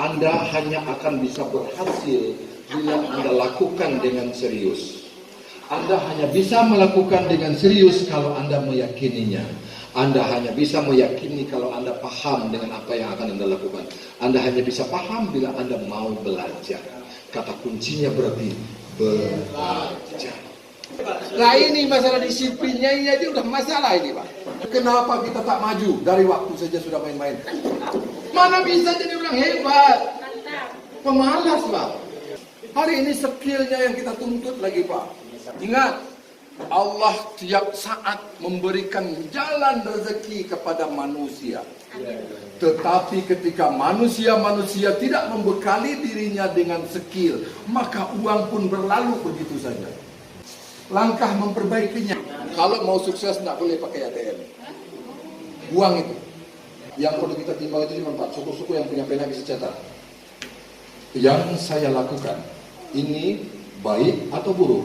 Anda hanya akan bisa berhasil bila Anda lakukan dengan serius. Anda hanya bisa melakukan dengan serius kalau Anda meyakininya. Anda hanya bisa meyakini kalau Anda paham dengan apa yang akan Anda lakukan. Anda hanya bisa paham bila Anda mau belajar. Kata kuncinya berarti belajar. Nah ini masalah disiplinnya ini aja udah masalah ini Pak. Kenapa kita tak maju? Dari waktu saja sudah main-main. Mana bisa jadi orang hebat? Pemalas Pak. Hari ini skillnya yang kita tuntut lagi Pak. Ingat, Allah tiap saat memberikan jalan rezeki kepada manusia. Tetapi ketika manusia tidak membekali dirinya dengan skill, maka uang pun berlalu begitu saja. Langkah memperbaikinya. Kalau mau sukses tidak boleh pakai ATM. Uang itu. Yang perlu kita timbang itu cuma 4 suku-suku yang punya pena bisa catat. Yang saya lakukan, ini baik atau buruk?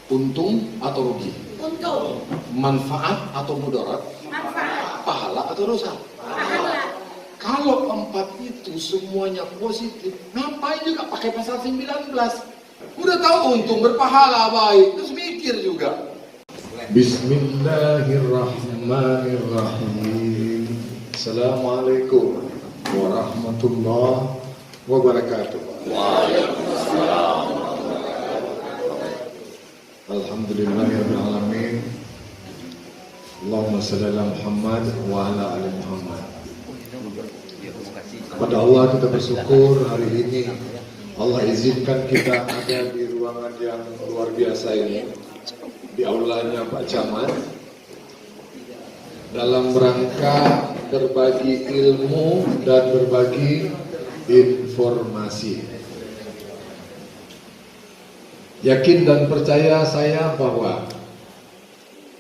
Untung atau rugi? Untung. Manfaat atau mudarat? Manfaat. Pahala atau dosa? Pahala. Kalau 4 itu semuanya positif, ngapain juga pakai pasal 19? Udah tahu untung berpahala baik, terus mikir juga. Bismillahirrahmanirrahim. Assalamualaikum warahmatullahi wabarakatuh. Waalaikumsalam. Alhamdulillahirabbil alamin. Allahumma shalli ala Muhammad wa ala ali Muhammad. Kepada Allah kita bersyukur hari ini Allah izinkan kita ada di ruangan yang luar biasa ini, di aulanya Pak Camat, dalam rangka berbagi ilmu dan berbagi informasi. Yakin dan percaya saya bahwa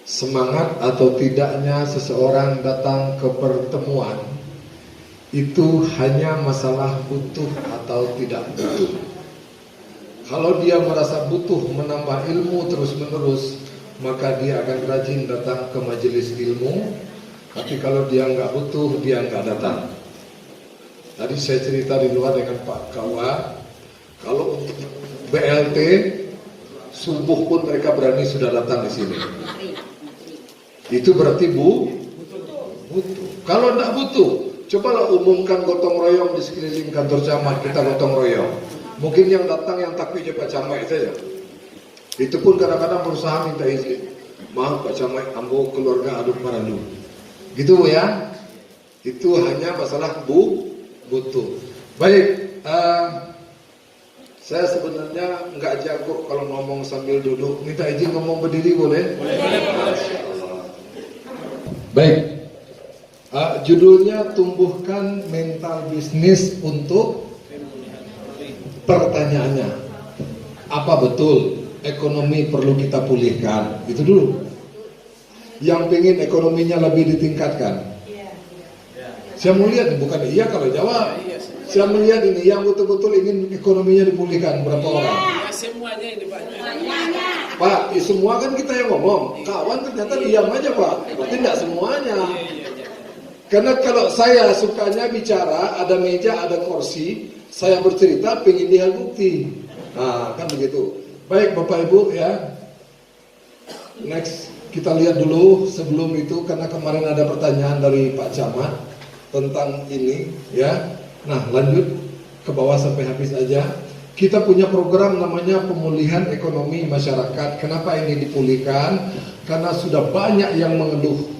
semangat atau tidaknya seseorang datang ke pertemuan itu hanya masalah butuh atau tidak butuh. Kalau dia merasa butuh menambah ilmu terus-menerus, maka dia akan rajin datang ke majelis ilmu. Tapi kalau dia nggak butuh, dia nggak datang. Tadi saya cerita di luar dengan Pak Kawa, kalau untuk BLT subuh pun mereka berani sudah datang di sini. Itu berarti butuh. Kalau nggak butuh, cobalah umumkan gotong royong di sekeliling kantor camat, kita gotong royong. Mungkin yang datang yang takut aja Pak Camat saja. Itu pun kadang-kadang berusaha minta izin. Maaf Pak Camat, ambo keluarga aduk marandu. Gitu ya. Itu hanya masalah butuh. Baik, saya sebenarnya nggak jago kalau ngomong sambil duduk. Minta izin ngomong berdiri boleh? Boleh. Baik. Judulnya tumbuhkan mental bisnis untuk pertanyaannya. Apa betul ekonomi perlu kita pulihkan? Itu dulu. Yang pengen ekonominya lebih ditingkatkan. Saya mau lihat, bukan iya kalau jawab. Saya melihat ini yang betul-betul ingin ekonominya dipulihkan berapa orang? Semuanya ini Pak. Pak, semua kan kita yang ngomong. Kawan ternyata diam aja Pak. Berarti tidak semuanya. Karena kalau saya sukanya bicara, ada meja, ada kursi, saya bercerita, pengen lihat bukti. Nah, kan begitu. Baik Bapak Ibu ya. Next, kita lihat dulu sebelum itu, karena kemarin ada pertanyaan dari Pak Camat tentang ini ya. Nah, lanjut ke bawah sampai habis aja. Kita punya program namanya pemulihan ekonomi masyarakat. Kenapa ini dipulihkan? Karena sudah banyak yang mengeluh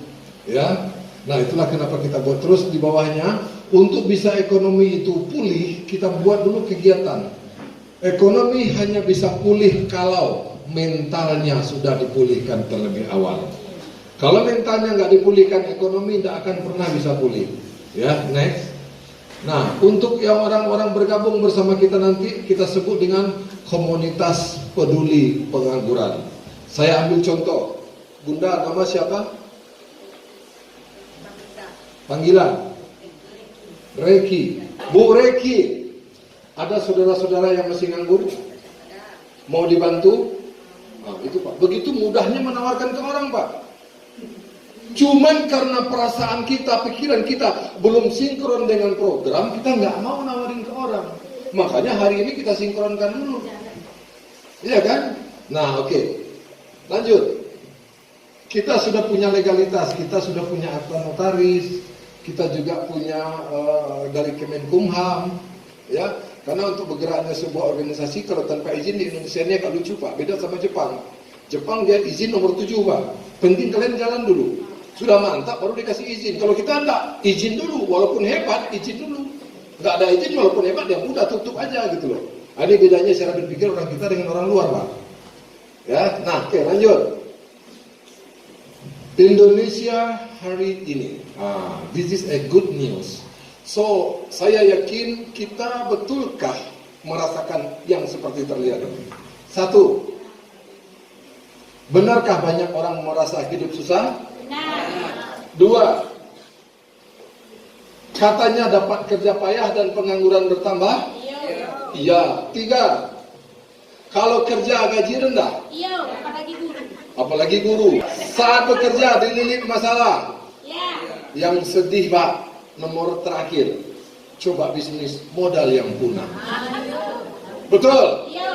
ya. Nah, itulah kenapa kita buat terus di bawahnya. Untuk bisa ekonomi itu pulih, kita buat dulu kegiatan. Ekonomi hanya bisa pulih kalau mentalnya sudah dipulihkan terlebih awal. Kalau mentalnya nggak dipulihkan, ekonomi tidak akan pernah bisa pulih. Ya, next. Nah, untuk yang orang-orang bergabung bersama kita nanti, kita sebut dengan komunitas peduli pengangguran. Saya ambil contoh. Bunda, nama siapa? Panggilan Reki. Bu Reki, ada saudara-saudara yang masih nganggur? Mau dibantu? Nah, itu Pak. Begitu mudahnya menawarkan ke orang Pak. Cuman karena perasaan kita, pikiran kita belum sinkron dengan program, kita nggak mau nawarin ke orang. Makanya hari ini kita sinkronkan dulu. Iya kan? Nah, oke. Lanjut. Kita sudah punya legalitas, kita sudah punya akta notaris, kita juga punya dari Kemenkumham, ya. Karena untuk bergeraknya sebuah organisasi kalau tanpa izin di Indonesia ini agak lucu Pak, beda sama Jepang. Jepang dia izin nomor 7 Pak, penting kalian jalan dulu. Sudah mantap baru dikasih izin. Kalau kita enggak, izin dulu, walaupun hebat, izin dulu. Enggak ada izin walaupun hebat, ya udah tutup aja gitu loh. Ini bedanya cara berpikir orang kita dengan orang luar Pak. Ya, nah oke lanjut. Indonesia hari ini, this is a good news. So, saya yakin kita betulkah merasakan yang seperti terlihat ini? 1. Benarkah banyak orang merasa hidup susah? Benar. 2. Katanya dapat kerja payah dan pengangguran bertambah? Iya. 3. Kalau kerja gaji rendah? Iya, apalagi guru. Apalagi guru. Saat bekerja dililit masalah. Ya. Yang sedih Pak, nomor terakhir, coba bisnis modal yang punah. Betul? Iya.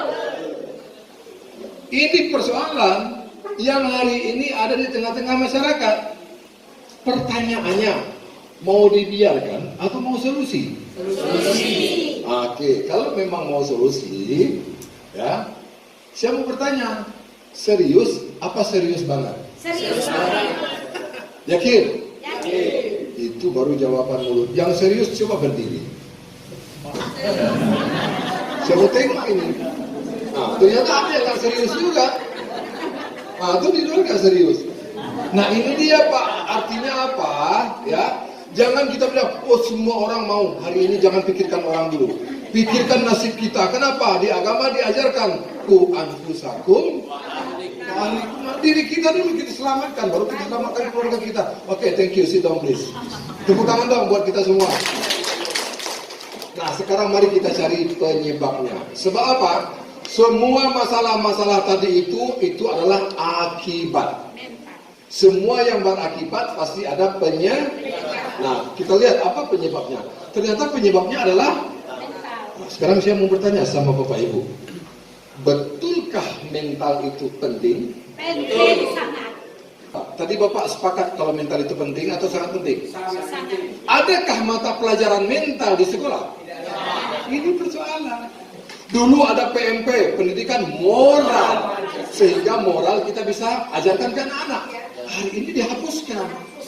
Ini persoalan yang hari ini ada di tengah-tengah masyarakat. Pertanyaannya, mau dibiarkan atau mau solusi? Solusi. Oke, kalau memang mau solusi, ya, saya mau bertanya, serius apa serius banget? Serius. Yakin? Yakin. Itu baru jawaban mulut. Yang serius coba berdiri. Saya mau tengok ini. Nah, ternyata ada yang gak serius juga. Nah, itu di luar gak serius. Nah, ini dia Pak. Artinya apa? Ya, jangan kita bilang, oh semua orang mau. Hari ini jangan pikirkan orang dulu. Pikirkan nasib kita. Kenapa? Di agama diajarkan ku anfusakum. Diri kita dulu kita selamatkan, baru kita selamatkan keluarga kita. Oke, thank you, sit down please. Tepuk tangan dong buat kita semua. Nah, sekarang mari kita cari penyebabnya. Sebab apa? Semua masalah-masalah tadi itu adalah akibat. Semua yang berakibat pasti ada penyebab. Nah, kita lihat apa penyebabnya. Ternyata penyebabnya adalah. Nah, sekarang saya mau bertanya sama Bapak Ibu. Betulkah mental itu penting? Penting sangat. Tadi Bapak sepakat kalau mental itu penting atau sangat penting? Sangat. Adakah mata pelajaran mental di sekolah? Ini persoalan. Dulu ada PMP, pendidikan moral. Sehingga moral kita bisa ajarkan ke anak-anak. Hari ini dihapuskan.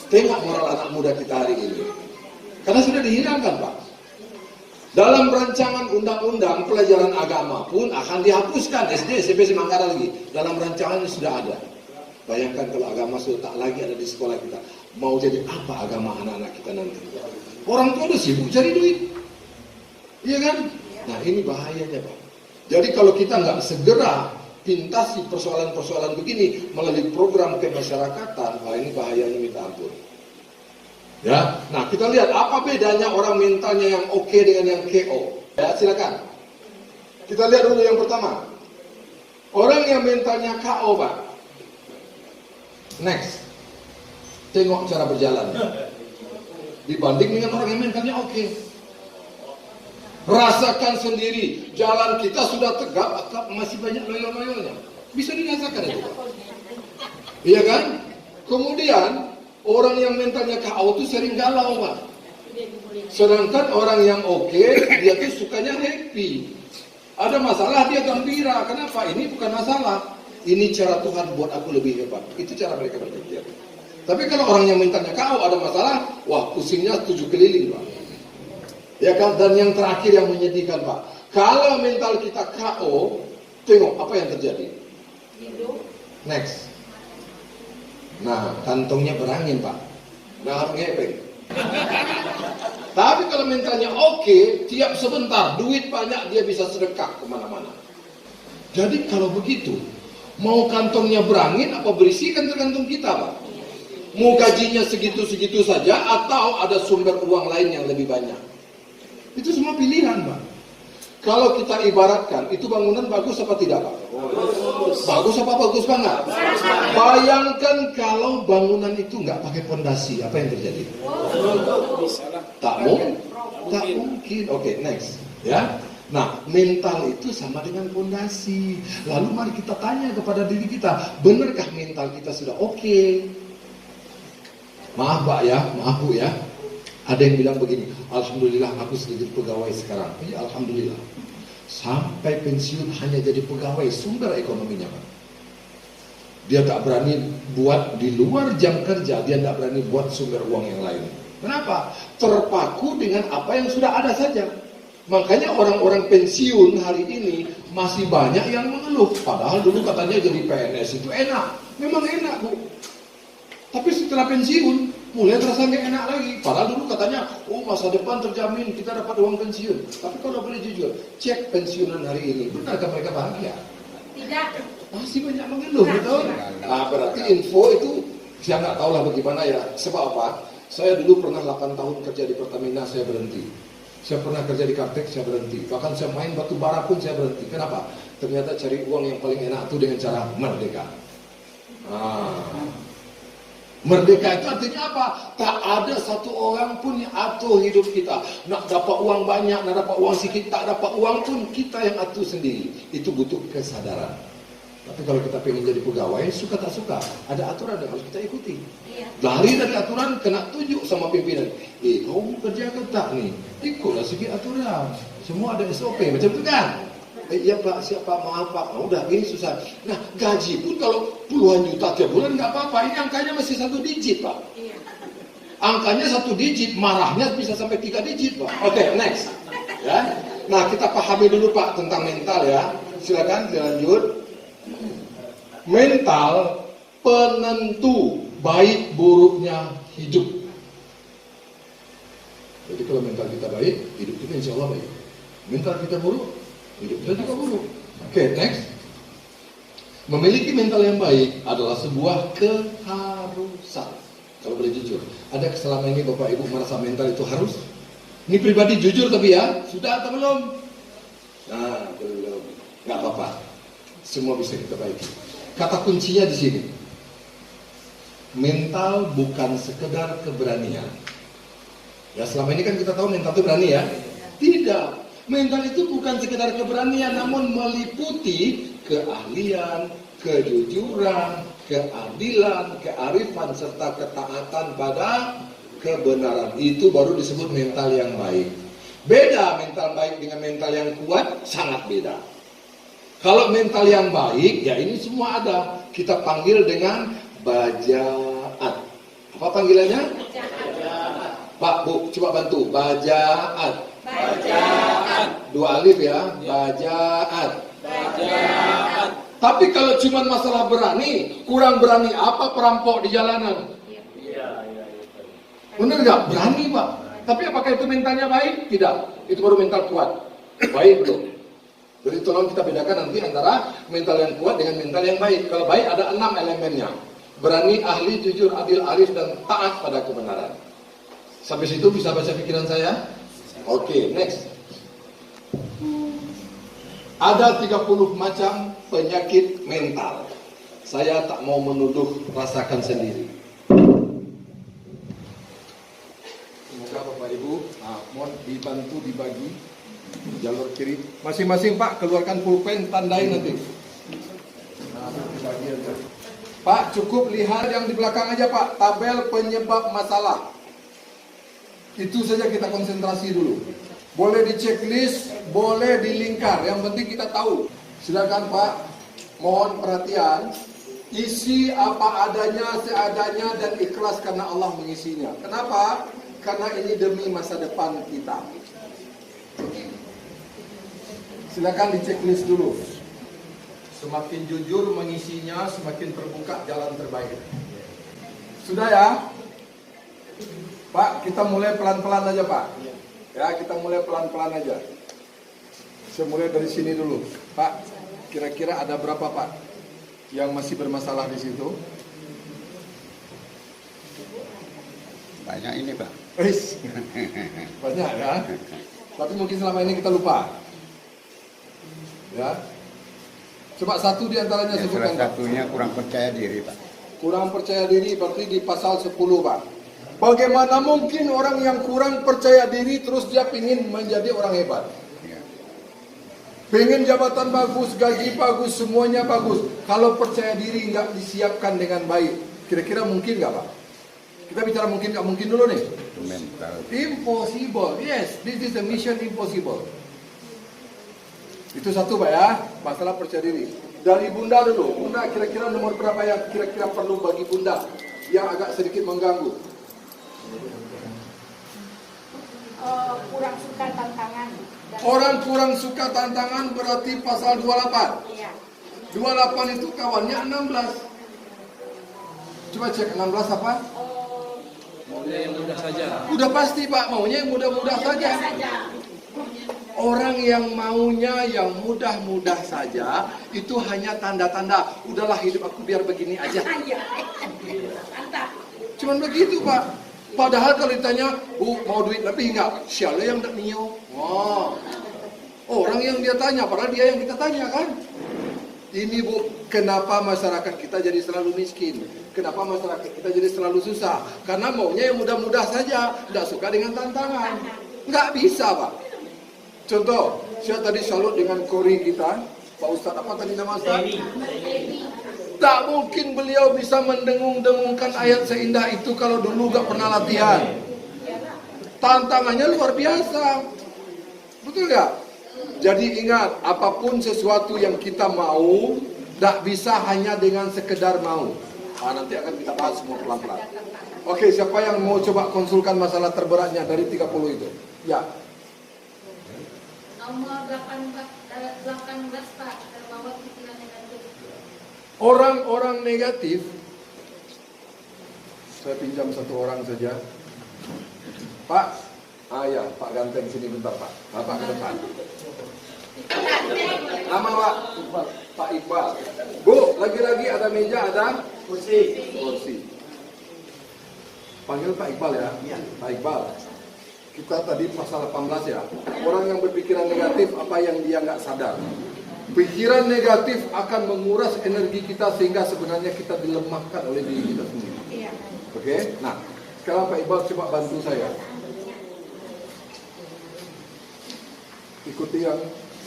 Tengok moral anak muda kita hari ini. Karena sudah dihilangkan Pak. Dalam rancangan undang-undang pelajaran agama pun akan dihapuskan. SD, SMP, SMA nggak ada lagi. Dalam rancangannya sudah ada. Bayangkan kalau agama sudah tak lagi ada di sekolah kita. Mau jadi apa agama anak-anak kita nanti? Orang tua udah sibuk cari duit. Iya kan? Nah ini bahayanya Pak. Jadi kalau kita nggak segera pintasi persoalan-persoalan begini melalui program kemasyarakatan, wah ini bahayanya minta ampun. Ya, nah kita lihat apa bedanya orang mentalnya yang oke dengan yang KO. Ya, silakan. Kita lihat dulu yang pertama. Orang yang mentalnya KO, Pak. Next. Tengok cara berjalan. Dibanding dengan orang yang mentalnya oke. Rasakan sendiri, jalan kita sudah tegap atau masih banyak loyo-loyonya. Bisa dirasakan itu. Iya kan? Kemudian orang yang mentalnya KO itu sering galau Pak. Sedangkan orang yang oke, dia tuh sukanya happy. Ada masalah dia gembira. Kenapa? Ini bukan masalah. Ini cara Tuhan buat aku lebih hebat. Itu cara mereka berpikir. Tapi kalau orang yang mentalnya KO ada masalah, wah pusingnya 7 keliling Pak. Ya kan? Dan yang terakhir yang menyedihkan Pak. Kalau mental kita KO, tengok apa yang terjadi. Next. Nah, kantongnya berangin Pak. Nah, ngepeng. Tapi kalau mentalnya oke, tiap sebentar duit banyak dia bisa sedekah kemana-mana. Jadi kalau begitu, mau kantongnya berangin apa berisi kan tergantung kita Pak. Mau gajinya segitu-segitu saja atau ada sumber uang lain yang lebih banyak. Itu semua pilihan Pak. Kalau kita ibaratkan, itu bangunan bagus apa tidak, Pak? Bagus apa bagus banget? Bayangkan kalau bangunan itu nggak pakai fondasi, apa yang terjadi? Tak mungkin. Oke, next. Ya. Nah, mental itu sama dengan fondasi. Lalu mari kita tanya kepada diri kita, benarkah mental kita sudah oke? Maaf Pak ya, maaf Bu ya. Ada yang bilang begini, alhamdulillah aku sedikit pegawai sekarang. Ya alhamdulillah. Sampai pensiun hanya jadi pegawai, sumber ekonominya Pak. Dia tak berani buat di luar jam kerja, dia tak berani buat sumber uang yang lain. Kenapa? Terpaku dengan apa yang sudah ada saja. Makanya orang-orang pensiun hari ini masih banyak yang mengeluh. Padahal dulu katanya jadi PNS itu enak. Memang enak Bu. Tapi setelah pensiun, mulai terasa nggak enak lagi. Padahal dulu katanya, oh masa depan terjamin, kita dapat uang pensiun. Tapi kalau boleh jujur, cek pensiunan hari ini, benarkah mereka bahagia? Tidak. Masih banyak mengeluh, betul? Nah, berarti info itu, saya nggak tahu lah bagaimana ya. Sebab apa? Saya dulu pernah 8 tahun kerja di Pertamina, saya berhenti. Saya pernah kerja di Kartek, saya berhenti. Bahkan saya main batu bara pun saya berhenti. Kenapa? Ternyata cari uang yang paling enak itu dengan cara merdeka. Merdeka itu artinya apa? Tak ada satu orang pun yang atur hidup kita. Nak dapat uang banyak, nak dapat uang sedikit, tak dapat uang pun kita yang atur sendiri. Itu butuh kesadaran. Tapi kalau kita pengen jadi pegawai, suka tak suka, ada aturan yang harus kita ikuti. Lari dari aturan, kena tunjuk sama pimpinan. Kau mau kerja ke tak nih? Ikutlah sedikit aturan. Semua ada SOP, macam itu kan? Iya Pak, siapa maaf Pak. Oh, udah ini susah. Nah, gaji pun kalau puluhan juta tiap bulan nggak apa-apa. Ini angkanya masih 1 digit Pak. Angkanya 1 digit, marahnya bisa sampai 3 digit Pak. Oke, next. Ya. Nah, kita pahami dulu Pak tentang mental ya. Silakan dilanjut. Mental penentu baik buruknya hidup. Jadi kalau mental kita baik, hidup kita insya Allah baik. Mental kita buruk, hidup kita juga buruk. Oke, next. Memiliki mental yang baik adalah sebuah keharusan. Kalau boleh jujur, ada selama ini Bapak Ibu merasa mental itu harus? Ini pribadi jujur tapi ya, sudah atau belum? Nah, belum. Nggak apa-apa. Semua bisa kita baiki. Kata kuncinya di sini. Mental bukan sekedar keberanian. Ya selama ini kan kita tahu mental itu berani ya. Tidak. Mental itu bukan sekedar keberanian, namun meliputi keahlian, kejujuran, keadilan, kearifan, serta ketaatan pada kebenaran. Itu baru disebut mental yang baik. Beda mental baik dengan mental yang kuat, sangat beda. Kalau mental yang baik, ya ini semua ada. Kita panggil dengan bajaat. Apa panggilannya? Pak, Bu, coba bantu. Bajaat. Bajaat. 2 alif ya. Bajaat. Bajaat. Tapi kalau cuma masalah berani, kurang berani apa perampok di jalanan? Benar nggak? Berani Pak. Tapi apakah itu mentalnya baik? Tidak. Itu baru mental kuat. Baik belum? Jadi tolong kita bedakan nanti antara mental yang kuat dengan mental yang baik. Kalau baik ada 6 elemennya. Berani, ahli, jujur, adil, arif, dan taat pada kebenaran. Sampai situ bisa baca pikiran saya? Oke, next. Ada 30 macam penyakit mental. Saya tak mau menuduh, rasakan sendiri. Semoga Bapak Ibu, mohon dibantu dibagi. Jalur kiri, masing-masing Pak keluarkan pulpen, tandai nanti. Pak cukup lihat yang di belakang aja Pak, tabel penyebab masalah. Itu saja kita konsentrasi dulu. Boleh di checklist, boleh di lingkar, yang penting kita tahu. Silakan Pak, mohon perhatian. Isi apa adanya, seadanya, dan ikhlas karena Allah mengisinya. Kenapa? Karena ini demi masa depan kita. Silakan di checklist dulu. Semakin jujur mengisinya, semakin terbuka jalan terbaik. Sudah ya? Pak, kita mulai pelan-pelan aja Pak. Ya, kita mulai pelan-pelan aja. Saya mulai dari sini dulu. Pak, kira-kira ada berapa Pak yang masih bermasalah di situ? Banyak ini Pak. Banyak ya? Tapi mungkin selama ini kita lupa. Ya. Coba satu di antaranya Yang sebutkan. salah satunya kurang percaya diri, Pak. Kurang percaya diri berarti di pasal 10, Pak. Bagaimana mungkin orang yang kurang percaya diri terus dia ingin menjadi orang hebat? Ya. Pengen jabatan bagus, gaji bagus, semuanya bagus. Kalau percaya diri nggak disiapkan dengan baik, kira-kira mungkin nggak, Pak? Kita bicara mungkin nggak mungkin dulu nih. Itu mental. Impossible. Yes, this is the mission impossible. Itu satu, Pak ya, masalah percaya diri. Dari Bunda dulu. Bunda kira-kira nomor berapa yang kira-kira perlu bagi Bunda yang agak sedikit mengganggu? Kurang suka tantangan. Orang kurang suka tantangan berarti pasal 28. Iya. 28 itu kawannya 16. Coba cek 16 apa? Maunya yang mudah saja. Udah pasti, Pak, maunya yang mudah-mudah saja. Orang yang maunya yang mudah-mudah saja itu hanya tanda-tanda. Udahlah hidup aku biar begini aja. Iya. Mantap. Cuman begitu, Pak. Padahal kalau ditanya, Bu, mau duit lebih enggak? Siapa yang tak nio? Wah. Orang yang dia tanya, padahal dia yang kita tanya kan? Ini, Bu, kenapa masyarakat kita jadi selalu miskin? Kenapa masyarakat kita jadi selalu susah? Karena maunya yang mudah-mudah saja, tidak suka dengan tantangan. Nggak bisa, Pak. Contoh, saya tadi salut dengan kori kita, Pak Ustadz, apa tadi nama Ustadz? Tak mungkin beliau bisa mendengung-dengungkan ayat seindah itu kalau dulu gak pernah latihan. Tantangannya luar biasa. Betul gak? Jadi ingat, apapun sesuatu yang kita mau, tak bisa hanya dengan sekedar mau. Nanti akan kita bahas semua pelan-pelan. Oke, siapa yang mau coba konsulkan masalah terberatnya dari 30 itu? Ya. Nomor 18 Pak, terbawa pikiran negatif. Orang-orang negatif, saya pinjam satu orang saja. Pak, ya, Pak Ganteng sini bentar, Pak. Bapak ke depan. Nama Pak? Pak Iqbal. Bu, lagi-lagi ada meja, ada kursi. Panggil Pak Iqbal ya. Pak Iqbal. Kita tadi pasal 18 ya. Orang yang berpikiran negatif, apa yang dia nggak sadar. Pikiran negatif akan menguras energi kita sehingga sebenarnya kita dilemahkan oleh diri kita sendiri. Iya. Oke? Nah, sekarang Pak Iqbal coba bantu saya. Ikuti yang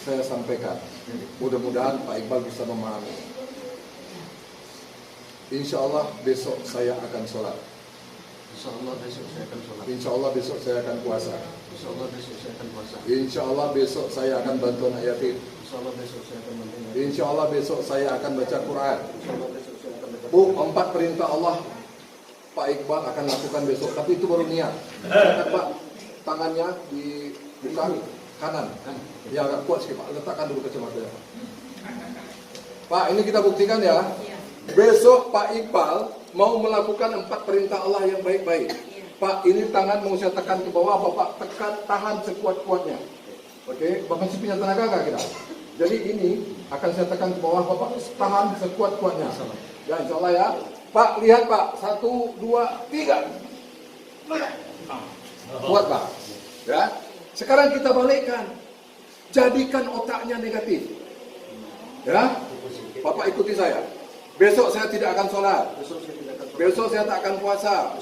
saya sampaikan. Mudah-mudahan Pak Iqbal bisa memahami. Insya Allah besok saya akan sholat. Insya Allah besok saya akan sholat. Insya Allah besok saya akan puasa. Insya Allah besok saya akan puasa. Insya Allah besok saya akan bantu anak yatim. Insya Allah besok saya akan mendengar. Insya Allah besok saya akan baca Quran. Insya Allah besok saya akan baca. Bu, 4 perintah Allah Pak Iqbal akan lakukan besok. Tapi itu baru niat. Silakan, Pak, tangannya dibuka kanan. Ya agak kuat sih, Pak. Letakkan dulu kacamatanya, Pak. Pak, ini kita buktikan ya. Besok Pak Iqbal mau melakukan 4 perintah Allah yang baik-baik. Pak, ini tangan mau saya tekan ke bawah, Bapak tekan, tahan sekuat-kuatnya. Oke, Bapak masih punya tenaga nggak kita? Jadi ini akan saya tekan ke bawah, Bapak tahan sekuat-kuatnya. Ya, insya Allah ya. Pak, lihat Pak, 1, 2, 3. Kuat Pak. Ya. Sekarang kita balikkan. Jadikan otaknya negatif. Ya, Bapak ikuti saya. Besok saya tidak akan sholat. Besok saya tak akan puasa.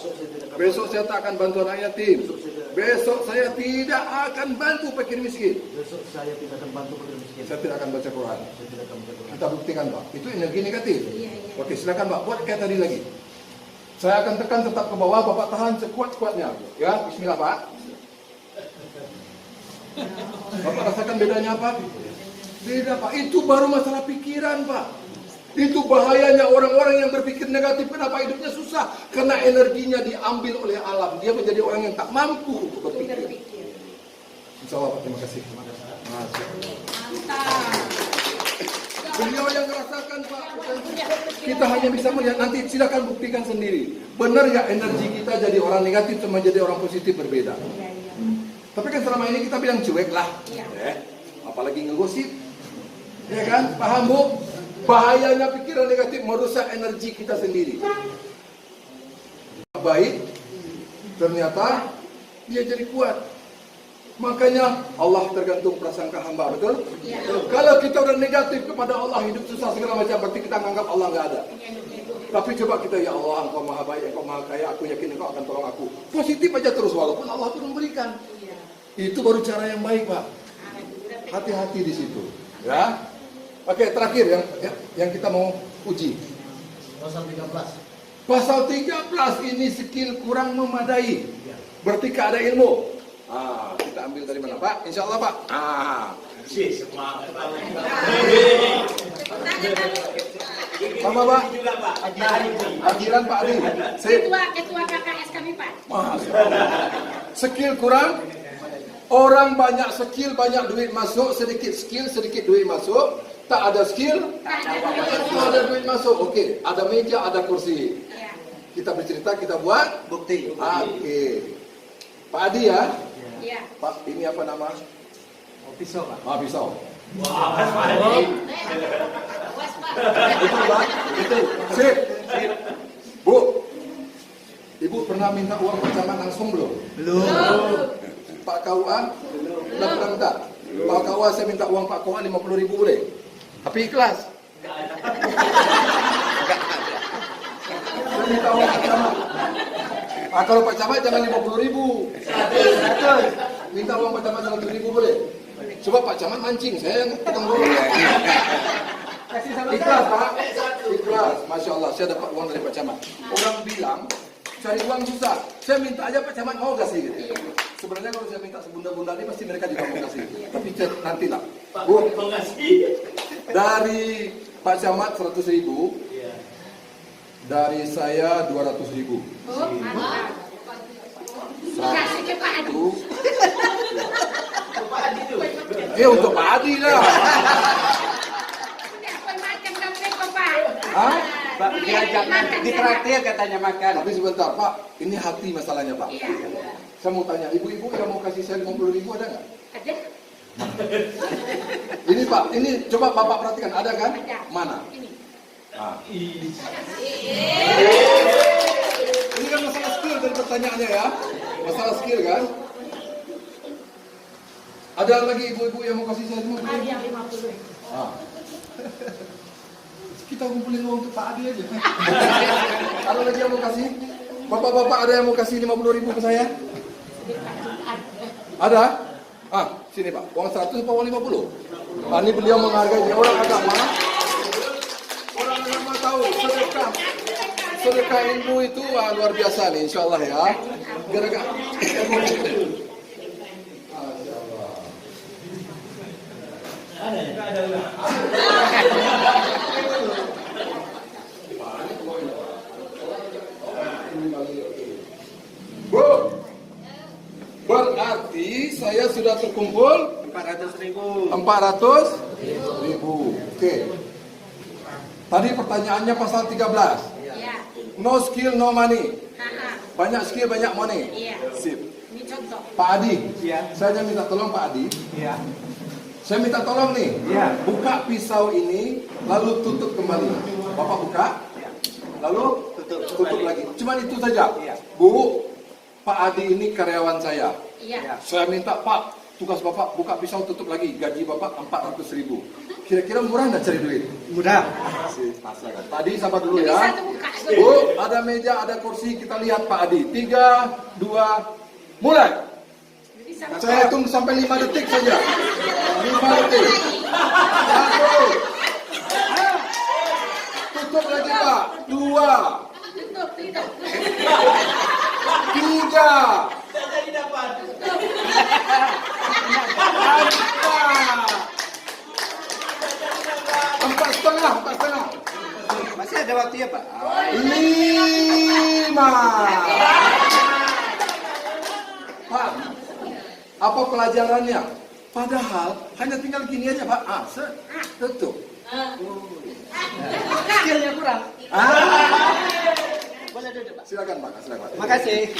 Besok saya tak akan bantu anak yatim. Besok saya tidak akan bantu fakir miskin. Besok saya tidak akan bantu fakir miskin. Saya tidak akan baca Quran. Saya tidak akan baca Quran. Kita buktikan Pak. Itu energi negatif. Oke, silakan Pak. Buat kayak tadi lagi. Saya akan tekan tetap ke bawah. Bapak tahan sekuat-kuatnya. Ya, Bismillah Pak. Bapak rasakan bedanya apa? Beda Pak. Itu baru masalah pikiran Pak. Itu bahayanya orang-orang yang berpikir negatif. Kenapa hidupnya susah? Karena energinya diambil oleh alam. Dia menjadi orang yang tak mampu untuk berpikir. Insya Allah Pak, terima kasih. Mantap. Beliau yang merasakan Pak. Kita hanya bisa melihat. Nanti silakan buktikan sendiri. Benar ya energi kita jadi orang negatif sama jadi orang positif berbeda. Tapi kan selama ini kita bilang cuek lah. Apalagi ngegosip. Ya kan? Paham Bu? Bahayanya pikiran negatif merusak energi kita sendiri. Baik, ternyata dia jadi kuat. Makanya Allah tergantung prasangka hamba, betul? Kalau kita udah negatif kepada Allah, hidup susah segala macam, berarti kita menganggap Allah nggak ada. Tapi coba kita, ya Allah, Engkau maha baik, Engkau maha kaya, aku yakin Engkau akan tolong aku. Positif aja terus, walaupun Allah pun memberikan. Itu baru cara yang baik, Pak. Hati-hati di situ, ya. Oke, terakhir yang kita mau uji. Pasal 13. Pasal 13 ini skill kurang memadai. Berarti tak ada ilmu. Kita ambil dari mana, Pak? Insya Allah, Pak. Sama, Pak. Akhiran Pak Adi. Ketua KKS kami, Pak. Skill kurang. Orang banyak skill, banyak duit masuk. Sedikit skill, sedikit duit masuk. Tak ada skill, tak ada duit masuk. Oke, ada meja, ada kursi. Kita bercerita, kita buat bukti. Oke. Pak Adi ya. Iya. Pak, ini apa nama? Pisau, Pak. Pisau. Itu, Pak. Itu. Sip. Bu. Ibu pernah minta uang pinjaman langsung belum? Belum. Pak KUA? Belum pernah minta. Pak KUA saya minta uang Pak KUA 50.000 boleh? Tapi ikhlas. Saya minta uang Pak Camat. Kalau Pak Camat jangan 50.000. Minta uang Pak Camat 100.000 boleh? Coba Pak Camat mancing, saya yang tukang bola. Ikhlas, Pak. Ikhlas. Masya Allah, saya dapat uang dari Pak Camat. Orang bilang cari uang susah. Saya minta aja Pak Camat mau kasih gitu. Sebenarnya kalau saya minta sebunda-bunda ini pasti mereka juga mau kasih. Tapi nantilah. Bu, dari Pak Camat 100.000. Dari saya 200.000. Oh, mantap. Kasih ke Pak Adi. Untuk Pak Adi lah. Macam kamu Pak. Hah? Pak, diajak ditraktir katanya makan. Tapi sebentar, Pak. Ini hati masalahnya, Pak. Iya. Saya mau tanya, ibu-ibu yang mau kasih saya 50.000 ada nggak? Ada. Ini Pak, ini coba Bapak perhatikan, ada kan? Ada. Mana? Ini. Ini kan masalah skill dari pertanyaannya ya. Masalah skill kan? Ada lagi ibu-ibu yang mau kasih saya 50.000? Ada yang 50. Kita kumpulin uang untuk Pak Adi aja. Ada lagi yang mau kasih? Bapak-bapak ada yang mau kasih 50.000 ke saya? Ada? Sini Pak. Uang 100 apa uang 50? Ini beliau menghargai orang agama. Orang agama tahu sedekah. Sedekah ilmu itu luar biasa nih, insya Allah ya. Gara-gara. Bu, berarti saya sudah terkumpul 400.000. 400.000. Oke. Tadi pertanyaannya pasal 13. Iya. No skill, no money. Ha-ha. Banyak skill, banyak money. Iya. Sip. Ini contoh. Pak Adi, Iya. saya minta tolong Pak Adi. Iya. Saya minta tolong nih. Iya. Buka pisau ini, lalu tutup kembali. Bapak buka, lalu tutup lagi. Cuman itu saja. Iya. Bu, Pak Adi ini karyawan saya. Iya. Saya minta Pak, tugas Bapak buka pisau tutup lagi. Gaji Bapak 400.000. Kira-kira murah nggak cari duit? Mudah. Tadi sabar dulu Jadi ya. satu buka. Bu, ada meja, ada kursi. Kita lihat Pak Adi. 3, 2, mulai. Jadi sama. Saya hitung sampai 5 detik saja. 5 detik. 1. Tutup lagi Pak. 2. Tutup, tidak. 3. 4,5. Masih ada waktu ya, Pak? 5. Pak, apa pelajarannya? Padahal hanya tinggal gini aja Pak. Tutup. Skillnya kurang. Boleh duduk, Pak. Silakan Pak, silakan. Makasih.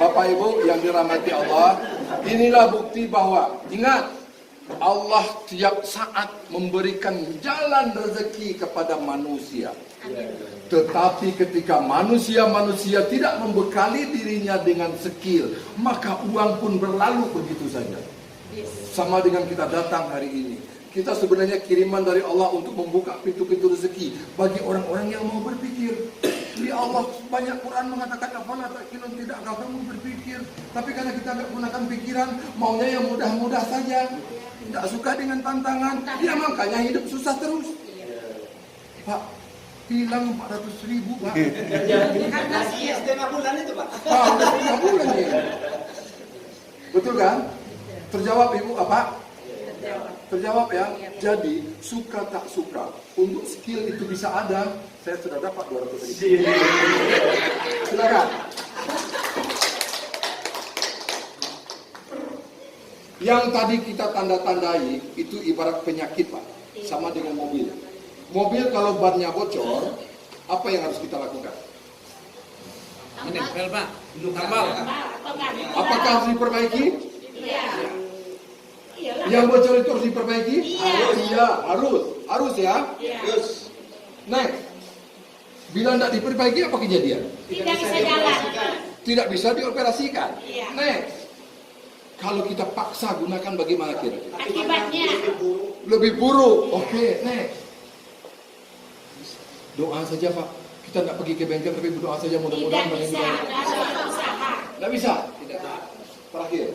Bapak Ibu yang dirahmati Allah, inilah bukti bahwa ingat Allah tiap saat memberikan jalan rezeki kepada manusia. Tetapi ketika manusia tidak membekali dirinya dengan skill, maka uang pun berlalu begitu saja. Sama dengan kita datang hari ini. Kita sebenarnya kiriman dari Allah untuk membuka pintu-pintu rezeki bagi orang-orang yang mau berpikir. Jadi Allah banyak Quran mengatakan afala ta'qilun, tidakkah kamu berpikir? Tapi karena kita tidak gunakan pikiran, maunya yang mudah-mudah saja. Tidak suka dengan tantangan, ya makanya hidup susah terus. Pak, hilang 400.000 Pak. Setengah bulan itu Pak. Pak, udah 3 bulan ya. Betul kan? Terjawab Ibu apa? Terjawab ya. Jadi suka tak suka, untuk skill itu bisa ada, saya sudah dapat 200.000. Silakan. Yang tadi kita tanda-tandai itu ibarat penyakit Pak, sama dengan mobil. Mobil kalau bannya bocor, apa yang harus kita lakukan? Menempel Pak, tambal. Apakah harus diperbaiki? Iya. Yang bocor itu harus diperbaiki? Iya, harus ya. Terus Next, bila tidak diperbaiki apa kejadian? Tidak bisa jalan. Tidak bisa dioperasikan. Iya. Next, kalau kita paksa gunakan bagaimana kira-kira? Akibatnya Lebih buruk. Oke, next. Doa saja Pak. Kita tidak pergi ke bengkel tapi berdoa saja mudah-mudahan tidak bisa. Ada usaha. Tidak bisa. Terakhir.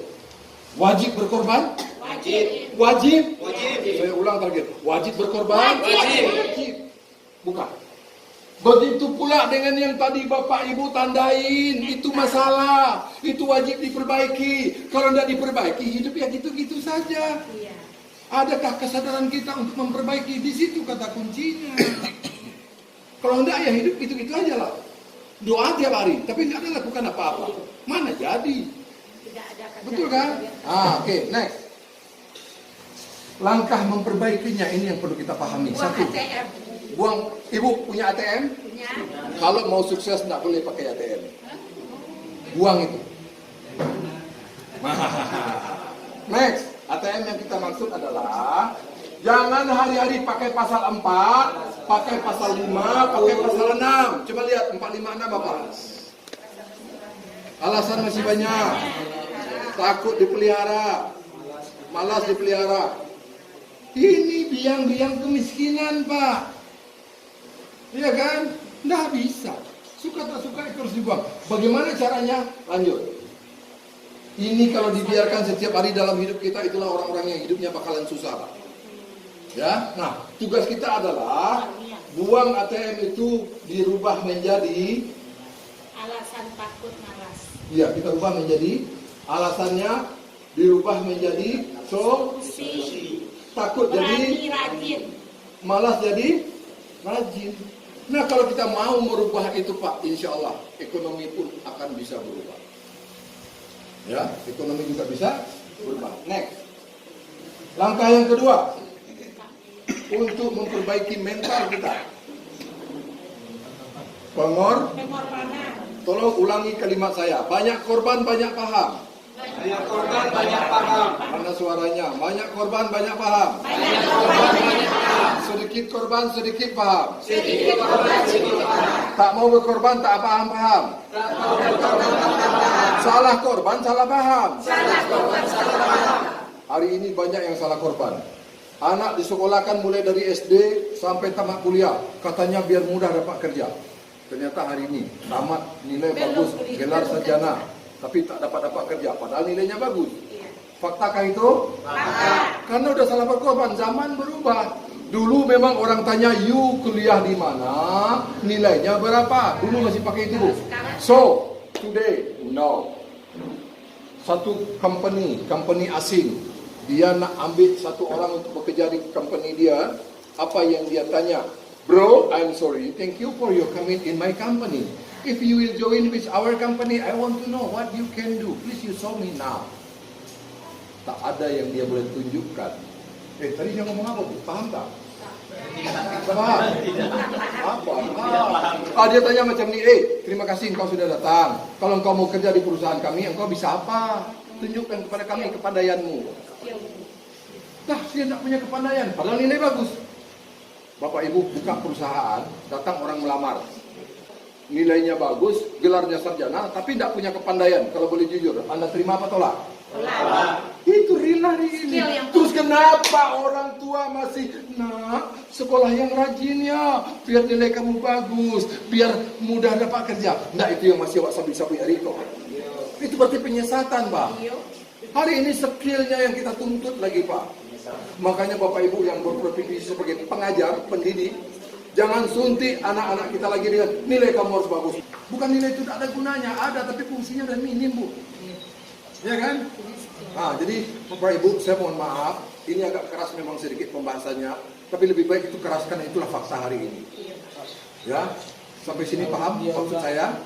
Wajib berkorban? Wajib. Wajib? wajib. Saya ulang terakhir. Wajib berkorban? Wajib. Bukan. Begitu pula dengan yang tadi Bapak Ibu tandain. Itu masalah. Itu wajib diperbaiki. Kalau tidak diperbaiki, hidup ya gitu-gitu saja. Iya. Adakah kesadaran kita untuk memperbaiki? Di situ kata kuncinya. Kalau enggak ya hidup gitu-gitu aja lah. Doa tiap hari, tapi enggak ada lakukan apa-apa. Mana jadi? Tidak ada kerja. Betul kan? Oke, next. Langkah memperbaikinya ini yang perlu kita pahami. Buang Satu, ATM. buang. Ibu punya ATM? Punya. Kalau mau sukses enggak boleh pakai ATM. Buang itu. Next, ATM yang kita maksud adalah jangan hari-hari pakai pasal 4, pakai pasal 5, pakai pasal 6. Coba lihat 4, 5, 6 apa? Alasan masih banyak. Takut dipelihara, malas dipelihara. Ini biang-biang kemiskinan, Pak. Iya kan? Nggak bisa. Suka tak suka itu harus dibuang. Bagaimana caranya? Lanjut. Ini kalau dibiarkan setiap hari dalam hidup kita, itulah orang-orang yang hidupnya bakalan susah, Pak. Ya, nah tugas kita adalah buang ATM itu dirubah menjadi, Alasan takut malas. ya kita ubah menjadi alasannya dirubah menjadi Solusi. takut jadi Rajin. malas jadi rajin. Nah kalau kita mau merubah itu Pak, insya Allah ekonomi pun akan bisa berubah. Ya, ekonomi juga bisa berubah. Next, langkah yang kedua, untuk memperbaiki mental kita. Pengorbanan. Tolong ulangi kalimat saya. Banyak korban, banyak paham. Banyak korban, banyak paham. Mana suaranya? Banyak korban, banyak paham. Banyak korban, banyak paham. Sedikit korban, sedikit paham. Sedikit korban, sedikit paham. Tak mau berkorban, tak paham-paham. Salah korban, salah paham. Salah korban, salah paham. Hari ini banyak yang salah korban. Anak disekolahkan mulai dari SD sampai tamat kuliah. Katanya biar mudah dapat kerja. Ternyata hari ini tamat, nilai bagus, gelar sarjana, tapi tak dapat kerja. Padahal nilainya bagus. Faktakah itu? Karena udah salah berkorban. Zaman berubah. Dulu memang orang tanya, you kuliah di mana? Nilainya berapa? Dulu masih pakai itu. So, today, no. Satu company asing, dia nak ambil satu orang untuk bekerja di company dia. Apa yang dia tanya? Bro, I'm sorry. Thank you for your coming in my company. If you will join with our company, I want to know what you can do. Please you show me now. Tak ada yang dia boleh tunjukkan. Tadi dia ngomong apa? Paham tak? Paham? Apa? Dia tanya macam ni, terima kasih engkau sudah datang. Kalau engkau mau kerja di perusahaan kami, engkau bisa apa? Tunjukkan kepada kami kepandaianmu. Dah, dia tidak punya kepandaian, padahal nilai bagus. Bapak Ibu buka perusahaan, datang orang melamar. Nilainya bagus, gelarnya sarjana, tapi tidak punya kepandaian. Kalau boleh jujur, Anda terima apa tolak? Itu real hari ini. Terus kenapa orang tua masih, nak, sekolah yang rajin ya, biar nilai kamu bagus, biar mudah dapat kerja. Nah, itu yang masih awak sabi-sabi Eriko. Itu berarti penyesatan, Pak. Hari ini skillnya yang kita tuntut lagi, Pak. Makanya Bapak Ibu yang berprofesi sebagai pengajar, pendidik, jangan suntik anak-anak kita lagi dengan nilai kamu harus bagus. Bukan nilai itu tidak ada gunanya, ada tapi fungsinya udah minim, Bu. Ya kan? Nah, jadi Bapak Ibu, saya mohon maaf, ini agak keras memang sedikit pembahasannya, tapi lebih baik itu keras karena itulah fakta hari ini. Ya, sampai sini paham maksud saya?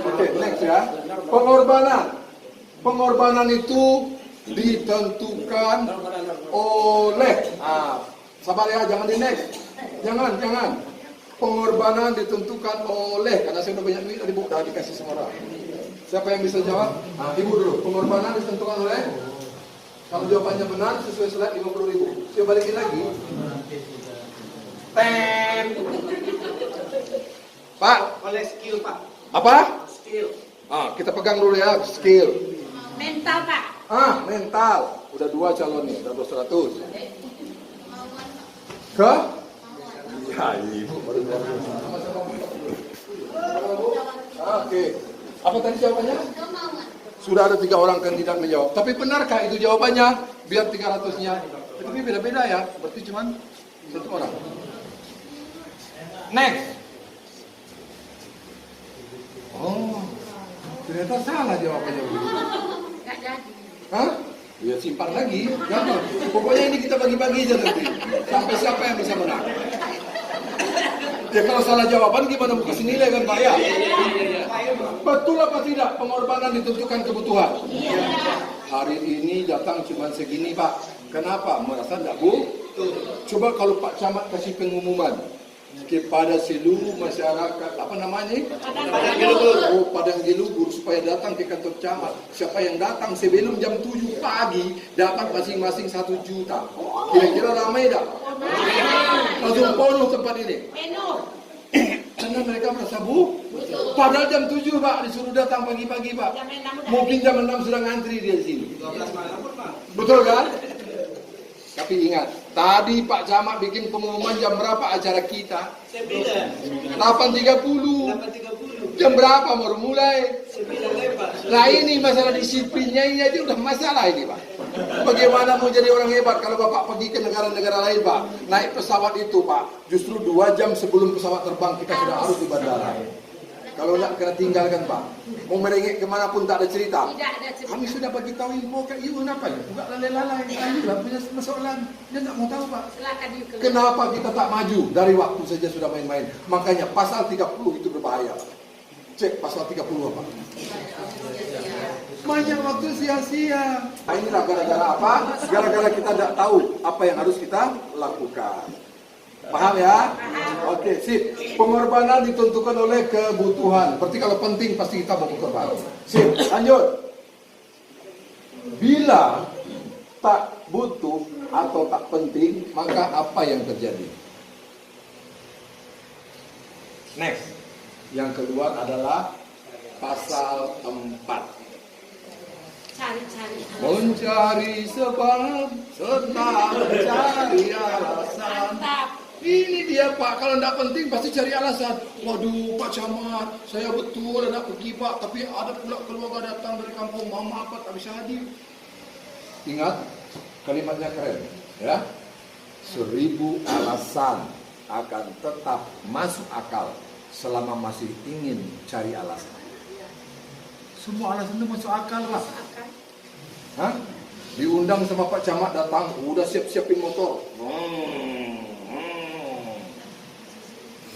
Oke, next ya. Pengorbanan. Pengorbanan itu ditentukan oleh, sabar ya, jangan di next. Jangan. Pengorbanan ditentukan oleh, karena saya udah banyak duit tadi, Bu, udah dikasih sama orang. Siapa yang bisa jawab? Ibu dulu. Pengorbanan ditentukan oleh? Kalau jawabannya benar, sesuai slide 50.000. Saya balikin lagi. Tem. Pak. Oleh skill, Pak. Apa? Skill. Kita pegang dulu ya, skill. Mental, Pak. Mental. Udah 2 calon nih, udah 200. Ke? Ya, Ibu baru Oke. Apa tadi jawabannya? Sudah ada 3 orang kandidat menjawab. Tapi benarkah itu jawabannya? Biar 300-nya. Tapi beda-beda ya. Berarti cuma 1 orang. Next. Oh, ternyata salah jawabannya. Nggak jadi. Hah? Ya simpan lagi. Jangan. Pokoknya ini kita bagi-bagi aja nanti. Sampai siapa yang bisa menang. Ya kalau salah jawaban gimana mau kasih nilai kan Pak ya? Betul apa tidak pengorbanan ditentukan kebutuhan? Hari ini datang cuma segini Pak. Kenapa? Merasa tidak Bu? Coba kalau Pak Camat kasih pengumuman kepada seluruh masyarakat, apa namanya? Padang Gelubur supaya datang ke kantor camat. Siapa yang datang sebelum jam 7 pagi dapat masing-masing 1 juta. Kira-kira ramai tak? Langsung penuh tempat ini. Karena mereka merasa Bu, padahal jam 7 Pak disuruh datang pagi-pagi Pak. Mungkin jam 6 sudah ngantri dia di sini. 12 malam pun, Pak. Betul kan? Tapi ingat, tadi Pak Camat bikin pengumuman jam berapa acara kita? 9. 8.30. 8.30. Jam berapa baru mulai? 9 lepas. Nah ini masalah disiplinnya ini aja udah masalah ini Pak. Bagaimana mau jadi orang hebat kalau Bapak pergi ke negara-negara lain Pak? Naik pesawat itu Pak, justru 2 jam sebelum pesawat terbang kita sudah harus di bandara. Kalau nak kena tinggalkan Pak, mau merengek kemanapun tak ada cerita. Tidak ada cerita. Kami sudah bagi tahu info ke you kenapa ya? Bukan lalai-lalai, kami lah punya persoalan. Dia tak mau tahu Pak. Silakan you keluar. Kenapa kita tak maju? Dari waktu saja sudah main-main. Makanya pasal 30 itu berbahaya. Cek pasal 30 apa? Banyak waktu sia-sia. Nah, inilah gara-gara apa? Gara-gara kita tidak tahu apa yang harus kita lakukan. Paham ya? Oke, sip. Pengorbanan ditentukan oleh kebutuhan. Berarti kalau penting pasti kita mau berkorban. Sip, lanjut. Bila tak butuh atau tak penting, maka apa yang terjadi? Next. Yang kedua adalah pasal 4. Cari-cari. Mencari sebab serta mencari alasan. Mantap. Ini dia Pak, kalau tidak penting pasti cari alasan. Waduh Pak Camat, saya betul nak pergi Pak, tapi ada pula keluarga datang dari kampung, mama apa tak bisa hadir. Ingat, kalimatnya keren ya. 1000 alasan akan tetap masuk akal selama masih ingin cari alasan. Semua alasan itu masuk akal Pak. Hah? Diundang sama Pak Camat datang, udah siap-siapin motor.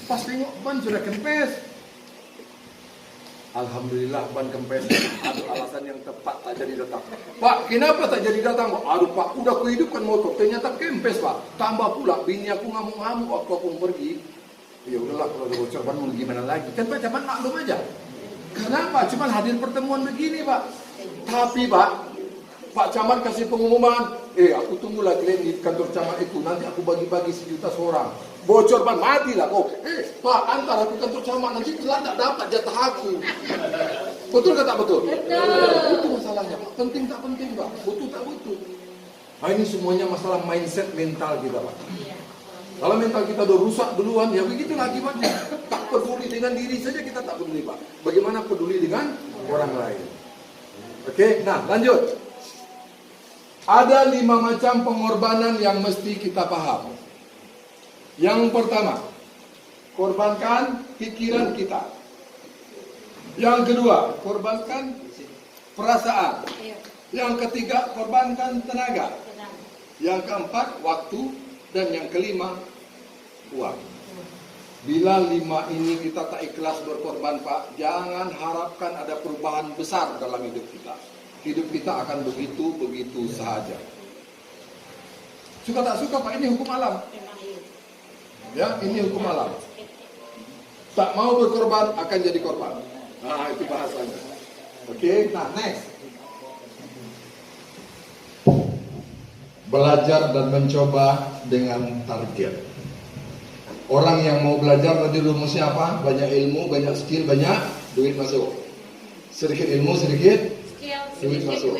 Pas tengok ban sudah kempes. Alhamdulillah ban kempes. Aduh alasan yang tepat tak jadi datang. Pak, kenapa tak jadi datang? Aduh Pak, udah kuhidupkan motor, ternyata kempes Pak. Tambah pula bini aku ngamuk-ngamuk waktu aku pergi. Ya udahlah kalau ada bocor ban mau gimana lagi? Kan Pak Camat maklum aja. Kenapa? Cuma hadir pertemuan begini Pak. Tapi Pak, Pak Camat kasih pengumuman, aku tunggulah klien di kantor camat itu, nanti aku bagi-bagi 1 juta seorang. Bocor ban, matilah kau. Pak, antar aku kantor camat, nanti telah tak dapat jatah aku. Betul tak betul? Betul. Itu masalahnya, Pak. Penting tak penting, Pak? Butuh tak butuh? Nah, ini semuanya masalah mindset mental kita, Pak. Kalau mental kita udah rusak duluan, ya begitulah akibatnya. Tak peduli dengan diri saja kita tak peduli, Pak. Bagaimana peduli dengan orang lain? Oke, nah lanjut. Ada 5 macam pengorbanan yang mesti kita paham. Yang pertama, korbankan pikiran kita. Yang kedua, korbankan perasaan. Yang ketiga, korbankan tenaga. Yang keempat, waktu. Dan yang kelima, uang. Bila 5 ini kita tak ikhlas berkorban, Pak, jangan harapkan ada perubahan besar dalam hidup kita. Hidup kita akan begitu-begitu saja. Suka tak suka, Pak, ini hukum alam. Ya, ini hukum alam. Tak mau berkorban akan jadi korban. Nah, itu bahasanya. Oke, nah next. Belajar dan mencoba dengan target. Orang yang mau belajar nanti rumusnya apa? Banyak ilmu, banyak skill, banyak duit masuk. Sedikit ilmu, sedikit duit masuk.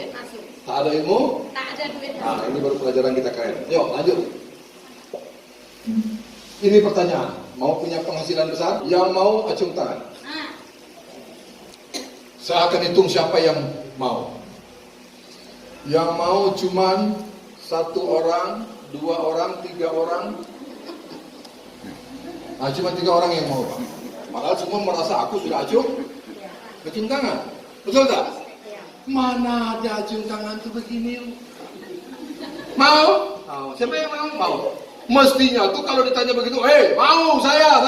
Tak ada ilmu, Tak ada duit. nah ini baru pelajaran kita keren. Yuk lanjut. Ini pertanyaan. Mau punya penghasilan besar? Yang mau acung tangan. Saya akan hitung siapa yang mau. Yang mau cuman 1 orang, 2 orang, 3 orang. Nah, cuma 3 orang yang mau, Pak. Padahal semua merasa aku sudah acung tangan. Betul tak? Mana ada acung tangan tuh begini? Mau? Siapa yang mau? Mau. Mestinya tuh kalau ditanya begitu, mau saya,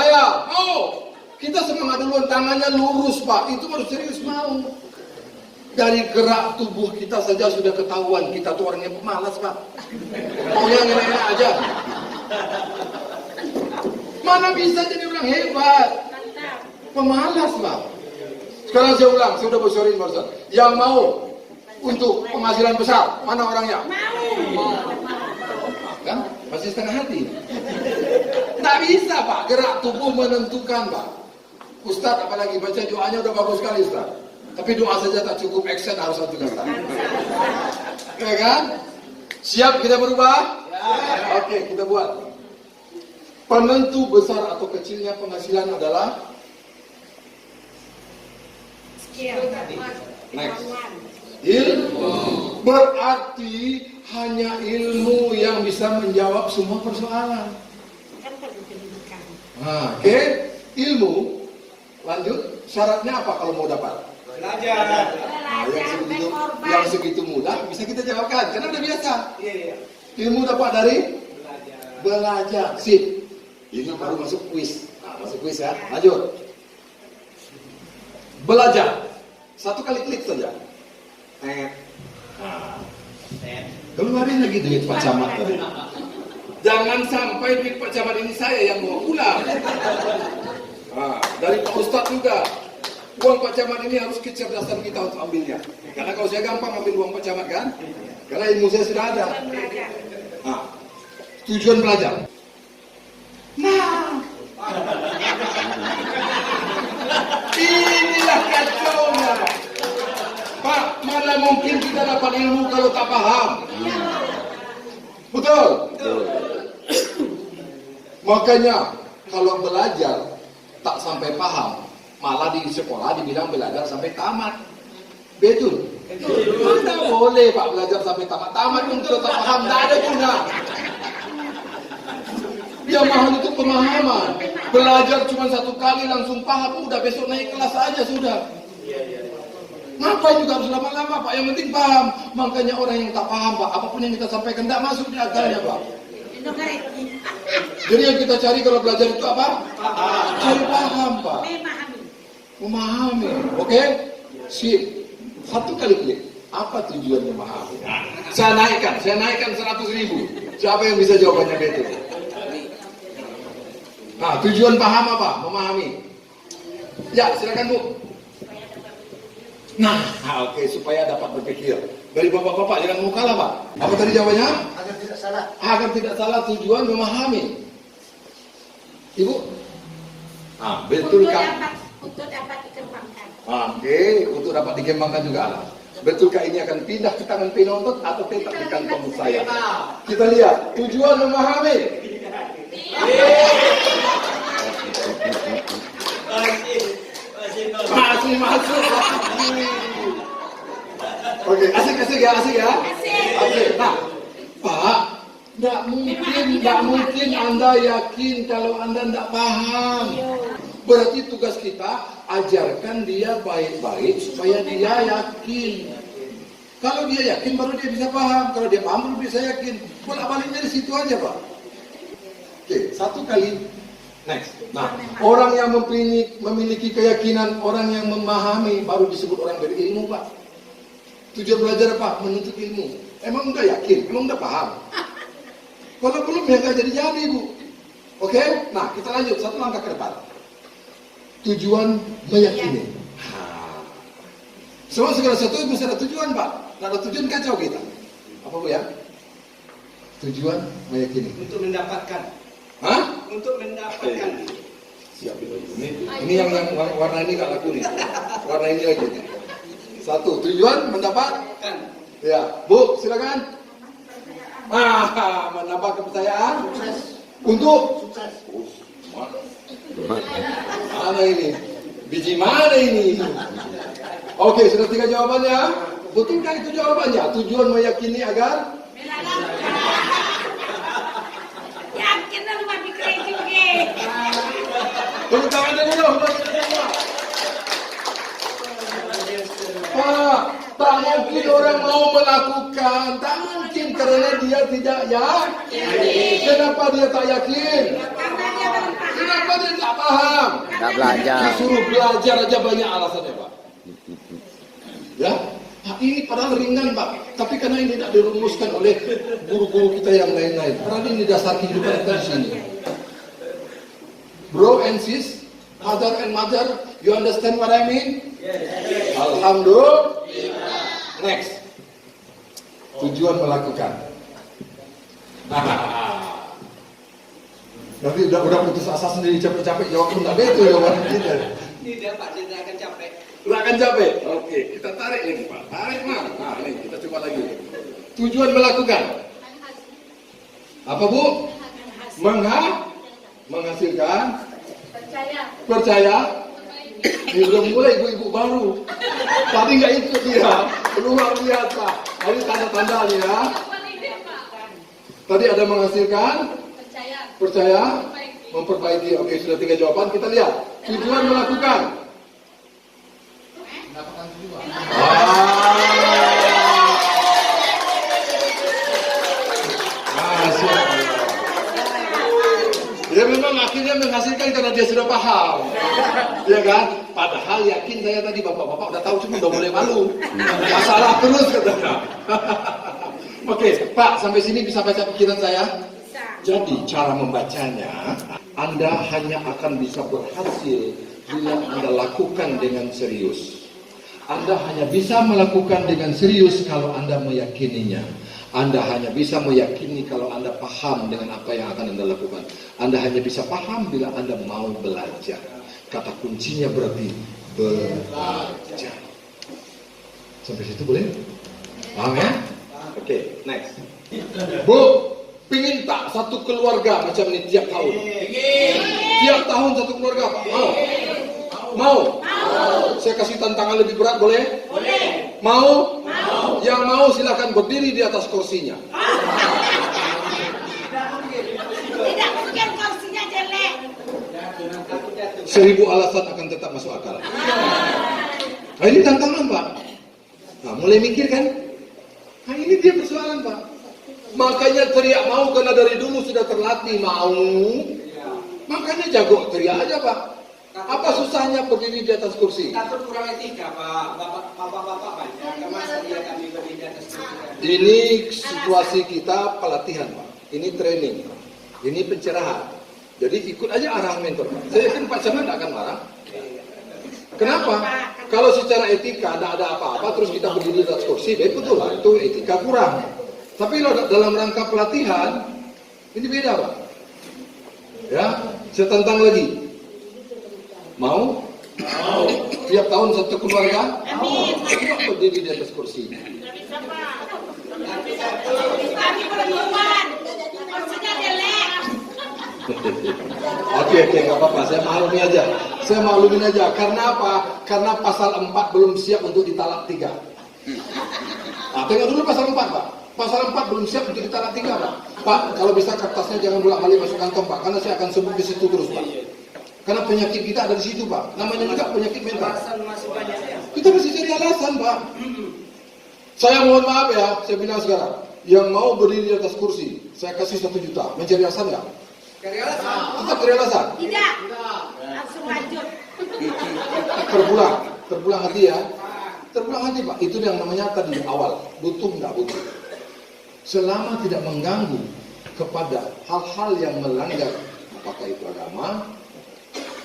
mau. Kita semangat duluan, tangannya lurus, Pak. Itu baru serius mau. Dari gerak tubuh kita saja sudah ketahuan kita tuh orangnya pemalas, Pak. Maunya enak-enak aja. Mana bisa jadi orang hebat? Pemalas, Pak. Sekarang saya ulang, saya sudah bocorin barusan. Yang mau untuk penghasilan besar, mana orangnya? Mau. Kan? Masih setengah hati. Tak bisa, Pak. Gerak tubuh menentukan, Pak. Ustadz apalagi baca doanya udah bagus sekali, Ustadz. Tapi doa saja tak cukup, action harus 1 kata. Ya kan? Siap kita berubah? Ya. Oke, kita buat. Penentu besar atau kecilnya penghasilan adalah next. Ilmu. Berarti hanya ilmu yang bisa menjawab semua persoalan. Nah, oke. Ilmu. Lanjut. Syaratnya apa kalau mau dapat? Belajar. Yang segitu mudah bisa kita jawabkan karena udah biasa. Iya. Ilmu dapat dari Belajar. belajar. Sip. Ini baru masuk kuis. Nah, masuk kuis ya. Lanjut. Belajar. 1 kali klik saja. Nah. Keluarin lagi duit Pak Camat tadi. Jangan sampai duit Pak Camat ini saya yang bawa pulang. Nah, dari Pak Ustadz juga. Uang Pak Camat ini harus kecerdasan kita untuk ambilnya. Karena kalau saya gampang ambil uang Pak Camat kan? Karena ilmu saya sudah ada. Nah, tujuan belajar. Nah, inilah kacaunya. Pak, mana mungkin kita dapat ilmu kalau tak paham? Betul? Makanya kalau belajar tak sampai paham, malah di sekolah dibilang belajar sampai tamat. Betul? Mana boleh Pak belajar sampai tamat? Tamat pun kalau tak paham, tak ada guna. Yang mahal itu pemahaman. Belajar cuma 1 kali langsung paham, udah besok naik kelas aja sudah. Ngapain juga harus lama-lama, Pak? Yang penting paham. Makanya orang yang tak paham, Pak, apapun yang kita sampaikan tidak masuk di akalnya, Pak. Jadi yang kita cari kalau belajar itu apa? Cari paham, Pak. Memahami. Oke? Sip. 1 kali klik. Apa tujuan memahami? Saya naikkan 100.000. Siapa yang bisa jawabannya betul? Nah, tujuan paham apa? Memahami. Ya, silakan Bu. Nah, oke, supaya dapat berpikir. Dari bapak-bapak jangan mau kalah, Pak. Apa tadi jawabannya? Agar tidak salah. Agar tidak salah, tujuan memahami. Ibu? Betulkah? Untuk dapat dikembangkan. Oke, untuk dapat dikembangkan juga ada. Betulkah ini akan pindah ke tangan penonton atau tetap di kantong saya? Kita lihat, tujuan memahami. Masih. Oke, asik ya. Oke, nah, Pak, nggak mungkin Anda yakin kalau Anda nggak paham. Berarti tugas kita ajarkan dia baik-baik supaya dia yakin. Kalau dia yakin baru dia bisa paham. Kalau dia paham baru bisa yakin. Bolak-baliknya di situ aja, Pak. Oke, satu kali. Next. Nah, orang yang memiliki keyakinan, orang yang memahami baru disebut orang berilmu, Pak. Tujuan belajar apa? Menuntut ilmu. Emang udah yakin? Emang udah paham? Kalau belum ya nggak jadi, Bu. Oke? Nah, kita lanjut satu langkah ke depan. Tujuan meyakini. Semua segala sesuatu mesti ada tujuan, Pak. Nggak ada tujuan kacau kita. Apa, Bu ya? Tujuan meyakini. Untuk mendapatkan. Hah? Untuk mendapatkan. Siap itu. Ini yang warna ini nggak laku nih. Warna ini lagi. Satu, tujuan mendapatkan. Ya, Bu, silakan. Menambah kepercayaan. Sukses. Untuk Sukses. mana ini? Biji mana ini? Oke, sudah 3 jawabannya. Betulkah itu jawabannya? Tujuan meyakini agar Yakin dan rumah dikira juga. tepuk tangannya dulu. Pak, tak mungkin orang mau melakukan. Tak mungkin karena dia tidak yakin. Kenapa dia tak yakin? Karena dia belum paham. Kenapa dia tak paham? Nggak belajar. Disuruh belajar aja banyak alasannya, Pak. Ya, ini padahal ringan, Pak. Tapi karena ini tidak dirumuskan oleh guru-guru kita yang lain-lain. Padahal ini dasar kehidupan kita di sini. Bro and sis, father and mother, you understand what I mean? Yes. Alhamdulillah. Next. Tujuan melakukan. Nanti udah putus asa sendiri, capek-capek jawab pun nggak betul jawaban kita. Tidak, Pak, tidak akan capek. Nggak akan capek. Oke, kita tarik lagi, Pak. Tarik, Pak. Nah, ini kita coba lagi. Tujuan melakukan. Apa, Bu? Menghasilkan. Percaya. Ini belum mulai ibu-ibu baru. Tadi nggak ikut dia. Luar biasa. Ini tanda-tandanya ya. Tadi ada menghasilkan. Percaya. Memperbaiki. Oke, sudah 3 jawaban. Kita lihat. Tujuan melakukan. Ya memang akhirnya menghasilkan karena dia sudah paham, ya kan? Padahal yakin saya tadi bapak-bapak udah tahu cuma udah mulai malu, masalah terus katanya. Oke, Pak, sampai sini bisa baca pikiran saya? Jadi cara membacanya, Anda hanya akan bisa berhasil bila Anda lakukan dengan serius. Anda hanya bisa melakukan dengan serius kalau Anda meyakininya. Anda hanya bisa meyakini kalau Anda paham dengan apa yang akan Anda lakukan. Anda hanya bisa paham bila Anda mau belajar. Kata kuncinya berarti belajar. Sampai situ boleh? Paham ya? Oke, next. Bu, pingin tak satu keluarga macam ini tiap tahun? Tiap tahun satu keluarga, Pak? Mau? Saya kasih tantangan lebih berat, boleh? Boleh. Mau? Yang mau silakan berdiri di atas kursinya. Tidak mungkin kursinya jelek. 1000 alasan akan tetap masuk akal. Nah, ini tantangan, Pak. Nah, mulai mikir kan? Nah, ini dia persoalan, Pak. Makanya teriak mau karena dari dulu sudah terlatih mau. Makanya jago teriak aja, Pak. Apa susahnya berdiri di atas kursi? Takut kurang etika, Pak. Bapak-bapak banyak. Masa dia kami berdiri di atas kursi? Ini situasi kita pelatihan, Pak. Ini training, Pak. Ini pencerahan. Jadi ikut aja arahan mentor, Pak. Saya yakin Pak Camat tidak akan marah. Kenapa? Kalau secara etika tidak ada apa-apa, terus kita berdiri di atas kursi, betul lah, itu etika kurang. Tapi kalau dalam rangka pelatihan, ini beda Pak. Ya, saya tantang lagi. Mau? Mau. Tiap tahun satu keluarga? Amin. Coba berdiri di atas kursi. Oke, nggak apa-apa. Saya maklumin aja. Karena apa? Karena pasal 4 belum siap untuk ditalak 3. Nah, tengok dulu pasal 4, Pak. Pasal 4 belum siap untuk ditalak 3, Pak. Pak, kalau bisa kertasnya jangan bolak-balik masuk kantong, Pak. Karena saya akan sebut di situ terus, Pak. Karena penyakit kita ada di situ, Pak. Namanya juga penyakit mental. Kita mesti cari alasan, Pak. Saya mohon maaf ya, saya bilang sekarang. Yang mau berdiri di atas kursi, saya kasih 1 juta. Mencari alasan nggak? Cari alasan. Tetap cari alasan. Tidak. Langsung lanjut. Terpulang hati ya. Terpulang hati Pak. Itu yang namanya tadi awal. Butuh nggak butuh. Selama tidak mengganggu kepada hal-hal yang melanggar, apakah itu agama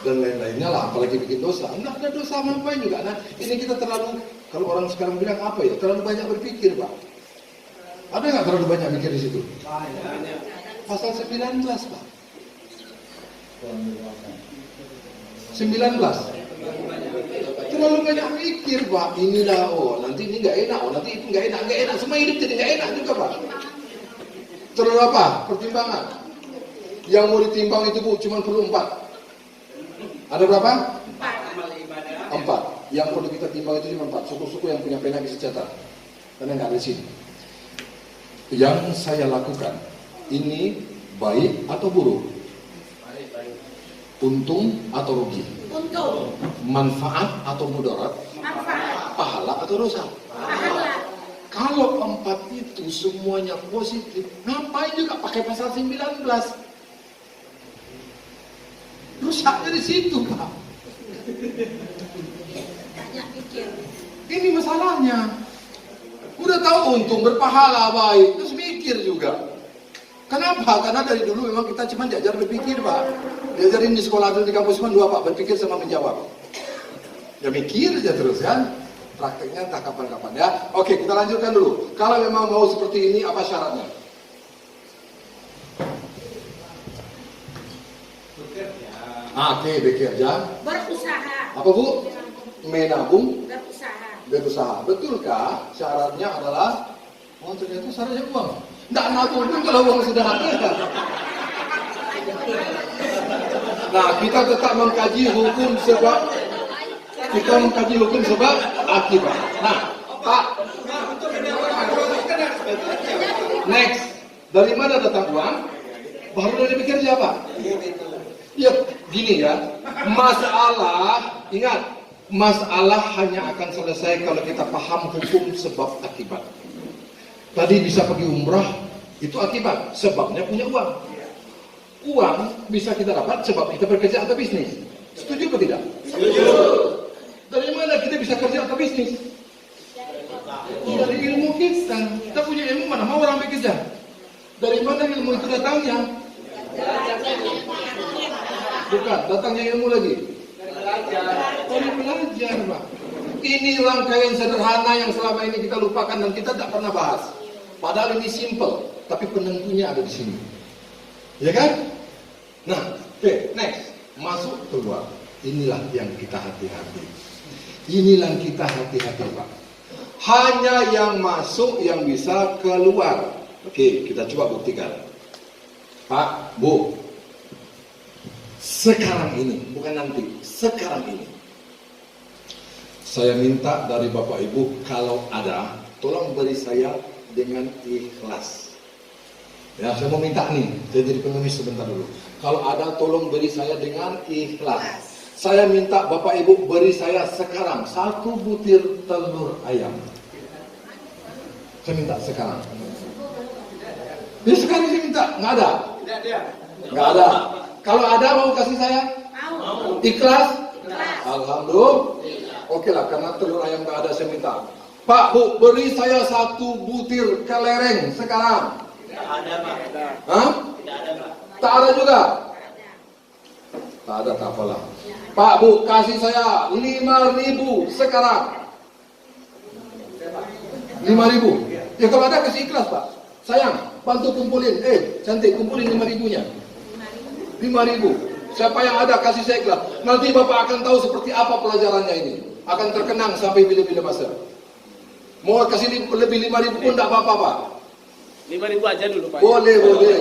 dan lain-lainnya lah, apalagi bikin dosa. Enggak ada dosa ngapain juga. Nah, ini kita terlalu, kalau orang sekarang bilang apa ya, terlalu banyak berpikir Pak. Ada nggak terlalu banyak mikir di situ? Pasal 19 Pak. 19. Terlalu banyak mikir Pak. Inilah, nanti ini nggak enak, nanti itu nggak enak. Semua hidup jadi nggak enak juga Pak. Terlalu apa? Pertimbangan. Yang mau ditimbang itu Bu, cuma perlu 4. Ada berapa? 4. Yang perlu kita timbang itu cuma 4. Suku-suku yang punya pena bisa catat. Karena nggak ada di sini. Yang saya lakukan ini baik atau buruk? Untung atau rugi? Untung. Manfaat atau mudarat? Manfaat. Pahala atau dosa? Pahala. Kalau 4 itu semuanya positif, ngapain juga pakai pasal 19? Rusaknya di situ Pak. Banyak pikir. Ini masalahnya. Udah tahu untung, berpahala, baik, terus mikir juga. Kenapa? Karena dari dulu memang kita cuma diajar berpikir Pak. Diajarin di sekolah dulu di kampus cuma 2 Pak, berpikir sama menjawab. Ya mikir aja terus kan. Prakteknya entah kapan-kapan ya. Oke, kita lanjutkan dulu. Kalau memang mau seperti ini, apa syaratnya? Oke, bekerja. Berusaha. Apa Bu? Menabung. Berusaha. Betulkah syaratnya adalah ternyata syaratnya uang? Nggak nabung pun kalau uang sudah ada. Nah, kita tetap mengkaji hukum sebab akibat. Nah, Pak. Next, dari mana datang uang? Baru dari bekerja Pak. Ya, gini ya. Masalah hanya akan selesai kalau kita paham hukum sebab akibat. Tadi bisa pergi umrah, itu akibat, sebabnya punya uang. Uang bisa kita dapat sebab kita bekerja atau bisnis. Setuju atau tidak? Setuju. Dari mana kita bisa kerja atau bisnis? Dari ilmu kita. Kita punya ilmu, mana mau orang bekerja? Dari mana ilmu itu datangnya? Bukan, datangnya ilmu lagi. Dari belajar, Pak. Ini rangkaian sederhana yang selama ini kita lupakan dan kita tak pernah bahas. Padahal ini simple, tapi penentunya ada di sini. Ya kan? Nah, oke, next. Masuk keluar. Inilah yang kita hati-hati. Inilah yang kita hati-hati, Pak. Hanya yang masuk yang bisa keluar. Oke, kita coba buktikan. Pak, Bu. Sekarang ini, bukan nanti, sekarang ini. Saya minta dari Bapak Ibu, kalau ada, tolong beri saya dengan ikhlas. Ya, saya mau minta nih, saya jadi pengemis sebentar dulu. Kalau ada, tolong beri saya dengan ikhlas. Saya minta Bapak Ibu beri saya sekarang 1 butir telur ayam. Saya minta sekarang. Ya sekarang saya minta, nggak ada? Nggak ada. Kalau ada mau kasih saya? Mau. Ikhlas? Ikhlas. Alhamdulillah. Oke lah, karena telur ayam nggak ada saya minta. Pak, Bu, beri saya 1 butir kelereng sekarang. Tidak ada, Pak. Hah? Tidak ada, Pak. Tak ada juga? Tak ada, tak apalah. Pak, Bu, kasih saya 5.000 sekarang. 5.000. Ya kalau ada kasih ikhlas, Pak. Sayang, bantu kumpulin. Cantik, kumpulin 5.000-nya. 5.000. Siapa yang ada kasih saya ikhlas. Nanti Bapak akan tahu seperti apa pelajarannya ini. Akan terkenang sampai bila-bila masa. Mau kasih lebih 5.000 pun tidak apa-apa, Pak. 5.000 aja dulu Pak. Boleh, boleh.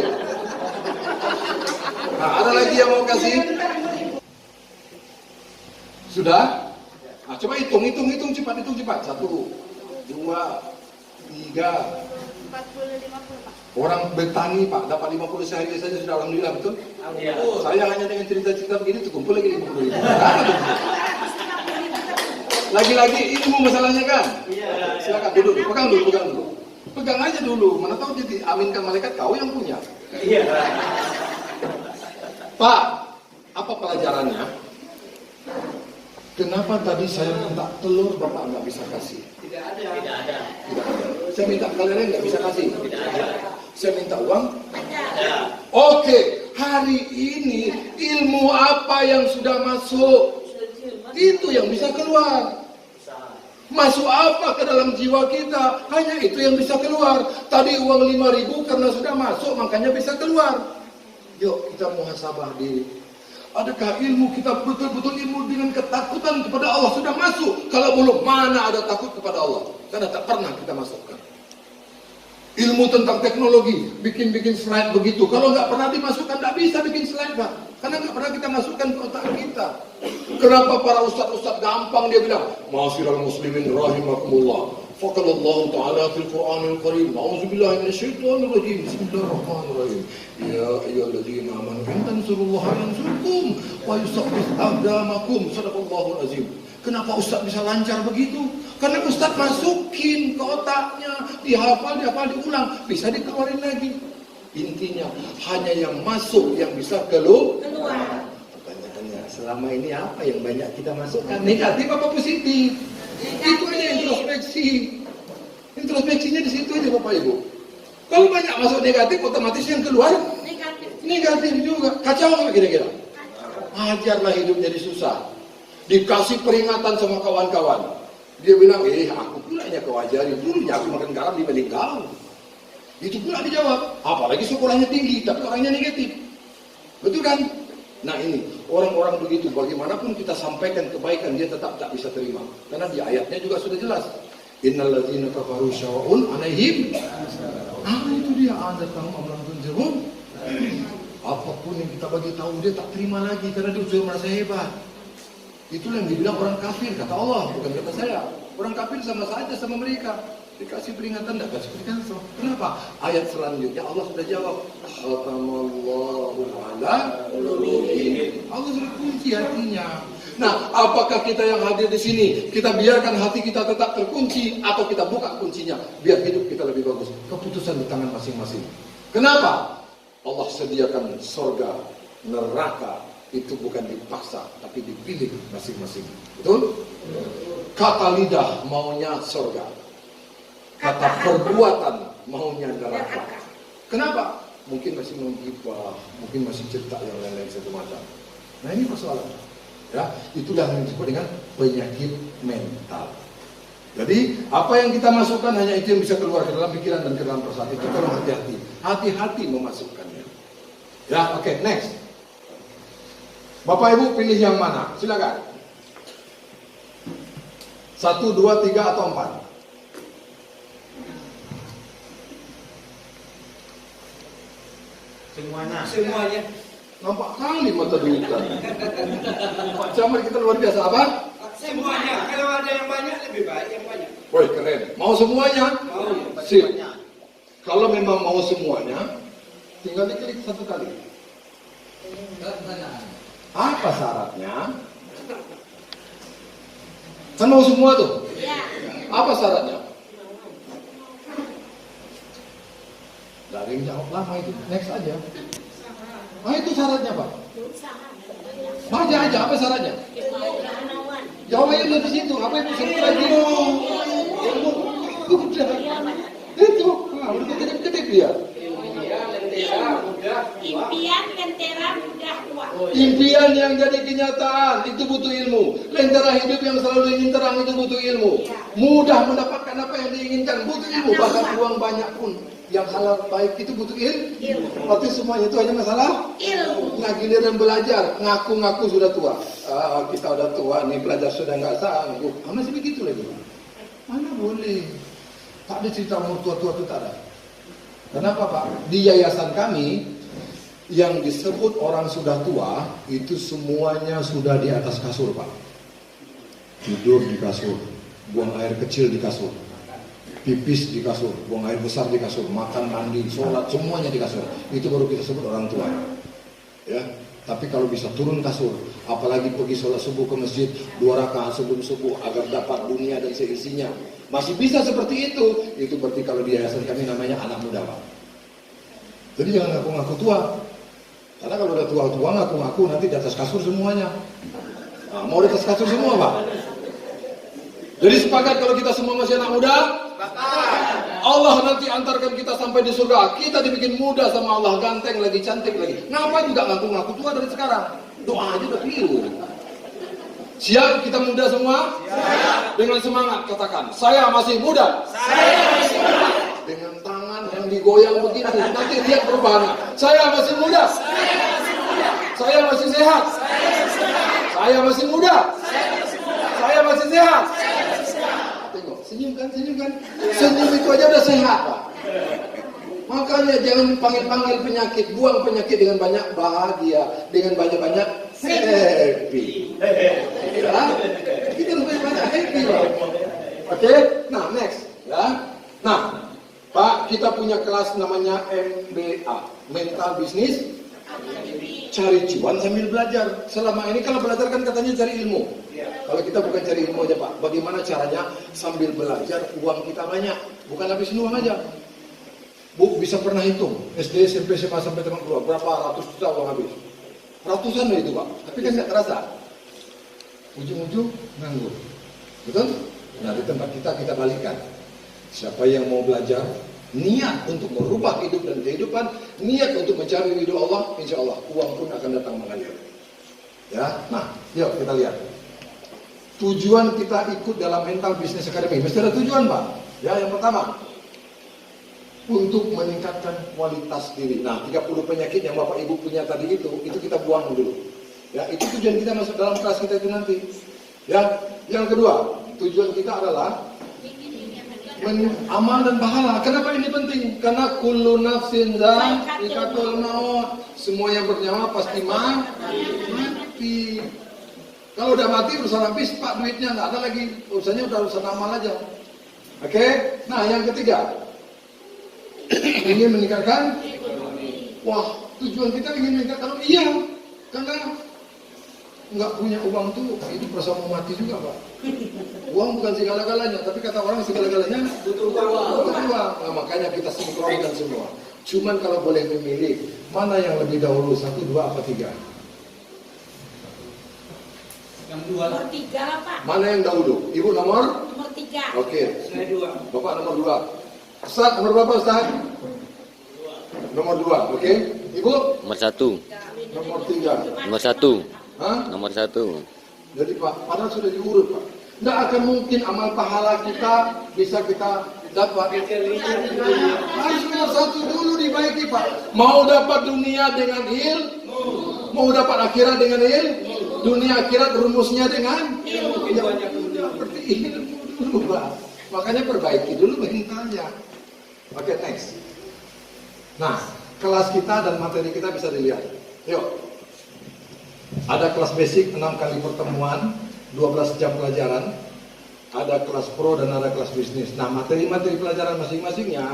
Nah, ada lagi yang mau kasih? Sudah? Nah, coba hitung cepat, hitung cepat. 1, 2, 3. 40, 50 Pak. Orang bertani Pak, dapat 50 sehari saja sudah alhamdulillah, betul? Saya hanya dengan cerita-cerita begini tuh kumpul lagi 50 ribu. Lagi-lagi ilmu masalahnya kan? Silakan duduk, pegang dulu. Pegang aja dulu, mana tahu jadi aminkan malaikat kau yang punya. Pak, apa pelajarannya? Kenapa tadi saya minta telur Bapak nggak bisa kasih? Tidak ada. Saya minta kalian nggak bisa kasih? Tidak ada. Saya minta uang? Ada. Oke, hari ini ilmu apa yang sudah masuk? Itu yang bisa keluar. Masuk apa ke dalam jiwa kita? Hanya itu yang bisa keluar. Tadi uang 5.000 karena sudah masuk makanya bisa keluar. Yuk kita muhasabah diri. Adakah ilmu kita betul-betul ilmu dengan ketakutan kepada Allah sudah masuk? Kalau belum, mana ada takut kepada Allah? Karena tak pernah kita masukkan. Ilmu tentang teknologi, bikin slide begitu. Kalau nggak pernah dimasukkan, nggak bisa bikin slide, Pak. Karena nggak pernah kita masukkan ke otak kita. Kenapa para ustadz gampang dia bilang, Ma'asyiral muslimin rahimakumullah. Faqalallahu ta'ala fil Qur'anil Karim. A'udzubillahi minasyaitonir rajim. Bismillahirrahmanirrahim. Ya ayyuhalladzina amanu in tansurullaha yansurkum wa yusabbit aqdamakum. Shadaqallahul azim. Kenapa Ustaz bisa lancar begitu? Karena Ustaz masukin ke otaknya, dihafal, diulang, bisa dikeluarin lagi. Intinya hanya yang masuk yang bisa keluar. Pertanyaannya, selama ini apa yang banyak kita masukkan? Negatif apa positif? Itu aja introspeksi. Introspeksinya di situ aja Bapak Ibu. Kalau banyak masuk negatif, otomatis yang keluar negatif juga. Kacau nggak kira-kira? Ajarlah hidup jadi susah. Dikasih peringatan sama kawan-kawan. Dia bilang, aku pula yang kau ajari. Dulunya aku makan garam dibanding kau. Itu pula dijawab. Apalagi sekolahnya tinggi, tapi orangnya negatif. Betul kan? Nah ini, orang-orang begitu, bagaimanapun kita sampaikan kebaikan, dia tetap tak bisa terima. Karena di ayatnya juga sudah jelas. Innal ladzina kafaru syawa'un alaihim. Itu dia, anda tahu amran tunzirun. Apapun yang kita bagi tahu, dia tak terima lagi. Karena dia sudah merasa hebat. Itulah yang dibilang orang kafir, kata Allah, bukan kata saya. Orang kafir sama saja sama mereka. Dikasih peringatan, tidak kasih peringatan. Kenapa? Ayat selanjutnya Allah sudah jawab. Khatamallahu ala qulubihim. Allah sudah kunci hatinya. Nah, apakah kita yang hadir di sini, kita biarkan hati kita tetap terkunci, atau kita buka kuncinya, biar hidup kita lebih bagus? Keputusan di tangan masing-masing. Kenapa? Allah sediakan surga, neraka, itu bukan dipaksa, tapi dipilih masing-masing. Betul? Kata lidah maunya surga. Kata perbuatan maunya neraka. Kenapa? Mungkin masih menggibah, mungkin masih cerita yang lain-lain semacam. Nah ini persoalan. Ya, itulah yang disebut dengan penyakit mental. Jadi apa yang kita masukkan hanya itu yang bisa keluar ke dalam pikiran dan ke dalam perasaan. Itu kalau hati-hati, hati-hati memasukkannya. Ya, oke, next. Bapak Ibu pilih yang mana? Silakan. 1, 2, 3 atau 4? Semuanya. Nampak kali mata duitan. Pak Camat kita luar biasa apa? Semuanya. Kalau ada yang banyak lebih baik yang banyak. Woi keren. Mau semuanya? Mau. Sip. Kalau memang mau semuanya, tinggal diklik 1 kali. Apa syaratnya? Kan mau semua tuh? Iya. Apa syaratnya? Gak ada yang jawab lama itu. Next aja. Nah itu syaratnya Pak. Baca aja apa syaratnya? Jawabnya udah di situ. Apa yang bisa lagi? Udah. Itu. Udah kedip-kedip ya. Impian, lentera, mudah, tua. Impian yang jadi kenyataan itu butuh ilmu. Lentera hidup yang selalu ingin terang itu butuh ilmu. Mudah mendapatkan apa yang diinginkan butuh ilmu. Bahkan uang banyak pun yang halal baik itu butuh ilmu. Berarti semuanya itu hanya masalah Ilmu. nah giliran belajar, ngaku-ngaku sudah tua. Kita udah tua nih, belajar sudah nggak sanggup. Masih begitu lagi. Mana boleh? Tak ada cerita umur tua-tua itu tak ada. Kenapa Pak? Di yayasan kami yang disebut orang sudah tua itu semuanya sudah di atas kasur Pak. Tidur di kasur, buang air kecil di kasur, pipis di kasur, buang air besar di kasur, makan, mandi, sholat, semuanya di kasur. Itu baru kita sebut orang tua. Ya, tapi kalau bisa turun kasur, apalagi pergi sholat subuh ke masjid 2 rakaat sebelum subuh agar dapat dunia dan seisinya, masih bisa seperti itu berarti kalau di yayasan kami namanya anak muda Pak. Jadi jangan ngaku-ngaku tua, karena kalau udah tua-tua ngaku-ngaku nanti di atas kasur semuanya. Nah, mau di atas kasur semua Pak. Jadi sepakat kalau kita semua masih anak muda, Allah nanti antarkan kita sampai di surga. Kita dibikin muda sama Allah, ganteng lagi, cantik lagi. Ngapain juga ngaku-ngaku tua dari sekarang? Doa aja udah keliru. Siap kita muda semua? Siap. Dengan semangat katakan, saya masih muda. Saya masih muda. Dengan tangan yang digoyang begitu, nanti lihat perubahannya. Saya masih muda. Saya masih muda. Saya masih sehat. Saya masih sehat. Saya masih muda. Saya masih muda. Saya masih sehat. Tengok, senyum kan? Senyum itu aja udah sehat Pak. Makanya jangan panggil-panggil penyakit, buang penyakit dengan banyak bahagia, dengan banyak-banyak happy. Ya, kita lebih banyak happy Pak. Oke, nah next ya. Nah, Pak, kita punya kelas namanya MBA, Mental Business. Cari cuan sambil belajar. Selama ini kalau belajar kan katanya cari ilmu. Kalau kita bukan cari ilmu aja Pak, bagaimana caranya sambil belajar uang kita banyak, bukan habisin uang aja. Bu bisa pernah hitung SD, SMP, SMA sampai teman keluar berapa ratus juta uang habis. Ratusan lah itu Pak, tapi kan nggak terasa. Ujung-ujung nganggur, betul? Nah di tempat kita balikkan. Siapa yang mau belajar, niat untuk merubah hidup dan kehidupan, niat untuk mencari ridho Allah, insya Allah uang pun akan datang mengalir. Ya, nah, yuk kita lihat. Tujuan kita ikut dalam Mental Business Academy, mesti ada tujuan Pak. Ya, yang pertama, untuk meningkatkan kualitas diri. Nah, 30 penyakit yang Bapak Ibu punya tadi itu kita buang dulu. Ya, itu tujuan kita masuk dalam kelas kita itu nanti. Ya, yang kedua, tujuan kita adalah amal dan pahala. Kenapa ini penting? Karena kullu nafsin dha'iqatul maut. Semua yang bernyawa pasti mati. Kalau udah mati urusan habis Pak, duitnya nggak ada lagi. Urusannya udah urusan amal aja. Oke? Nah, yang ketiga, ingin meningkatkan. Wah, tujuan kita ingin meningkatkan. Iya, karena nggak punya uang tuh itu perasa mau mati juga Pak. Uang bukan segala-galanya, tapi kata orang segala-galanya butuh uang. Nah, makanya kita sinkronkan semua. Cuman kalau boleh memilih, mana yang lebih dahulu, 1, 2, apa 3? Yang 2 lah. Nomor 3 lah Pak. Mana yang dahulu? Ibu nomor? Nomor 3. Oke. Saya 2. Bapak nomor 2. Ustaz nomor berapa Ustaz? Nomor 2, oke. Ibu? Nomor 1. Nomor 3. Nomor 1. Hah? Nomor 1. Jadi Pak, padahal sudah diurut Pak. Tidak akan mungkin amal pahala kita bisa kita dapat. Harus nomor 1 dulu dibaiki Pak. Mau dapat dunia dengan ilmu, mau dapat akhirat dengan ilmu. Dunia akhirat rumusnya dengan ilmu. Seperti ilmu dulu Pak. Makanya perbaiki dulu mentalnya. Oke, next. Nah, kelas kita dan materi kita bisa dilihat. Yuk. Ada kelas basic 6 kali pertemuan, 12 jam pelajaran. Ada kelas pro dan ada kelas bisnis. Nah, materi-materi pelajaran masing-masingnya,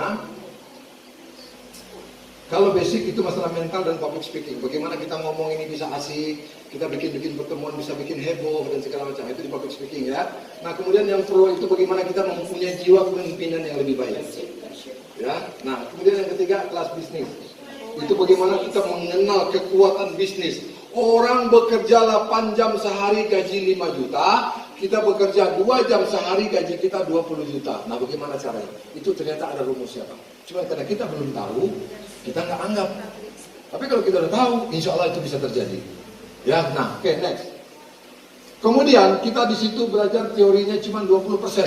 kalau basic itu masalah mental dan public speaking. Bagaimana kita ngomong ini bisa asik, kita bikin pertemuan bisa bikin heboh dan segala macam. Itu di public speaking ya. Nah, kemudian yang pro itu bagaimana kita mempunyai jiwa kepemimpinan yang lebih baik. Ya. Nah, kemudian yang ketiga kelas bisnis. Itu bagaimana kita mengenal kekuatan bisnis. Orang bekerja 8 jam sehari gaji 5 juta, kita bekerja 2 jam sehari gaji kita 20 juta. Nah, bagaimana caranya? Itu ternyata ada rumusnya Pak. Cuma karena kita belum tahu, kita nggak anggap. Tapi kalau kita udah tahu, insya Allah itu bisa terjadi. Ya, nah, oke, next. Kemudian kita di situ belajar teorinya cuma 20%.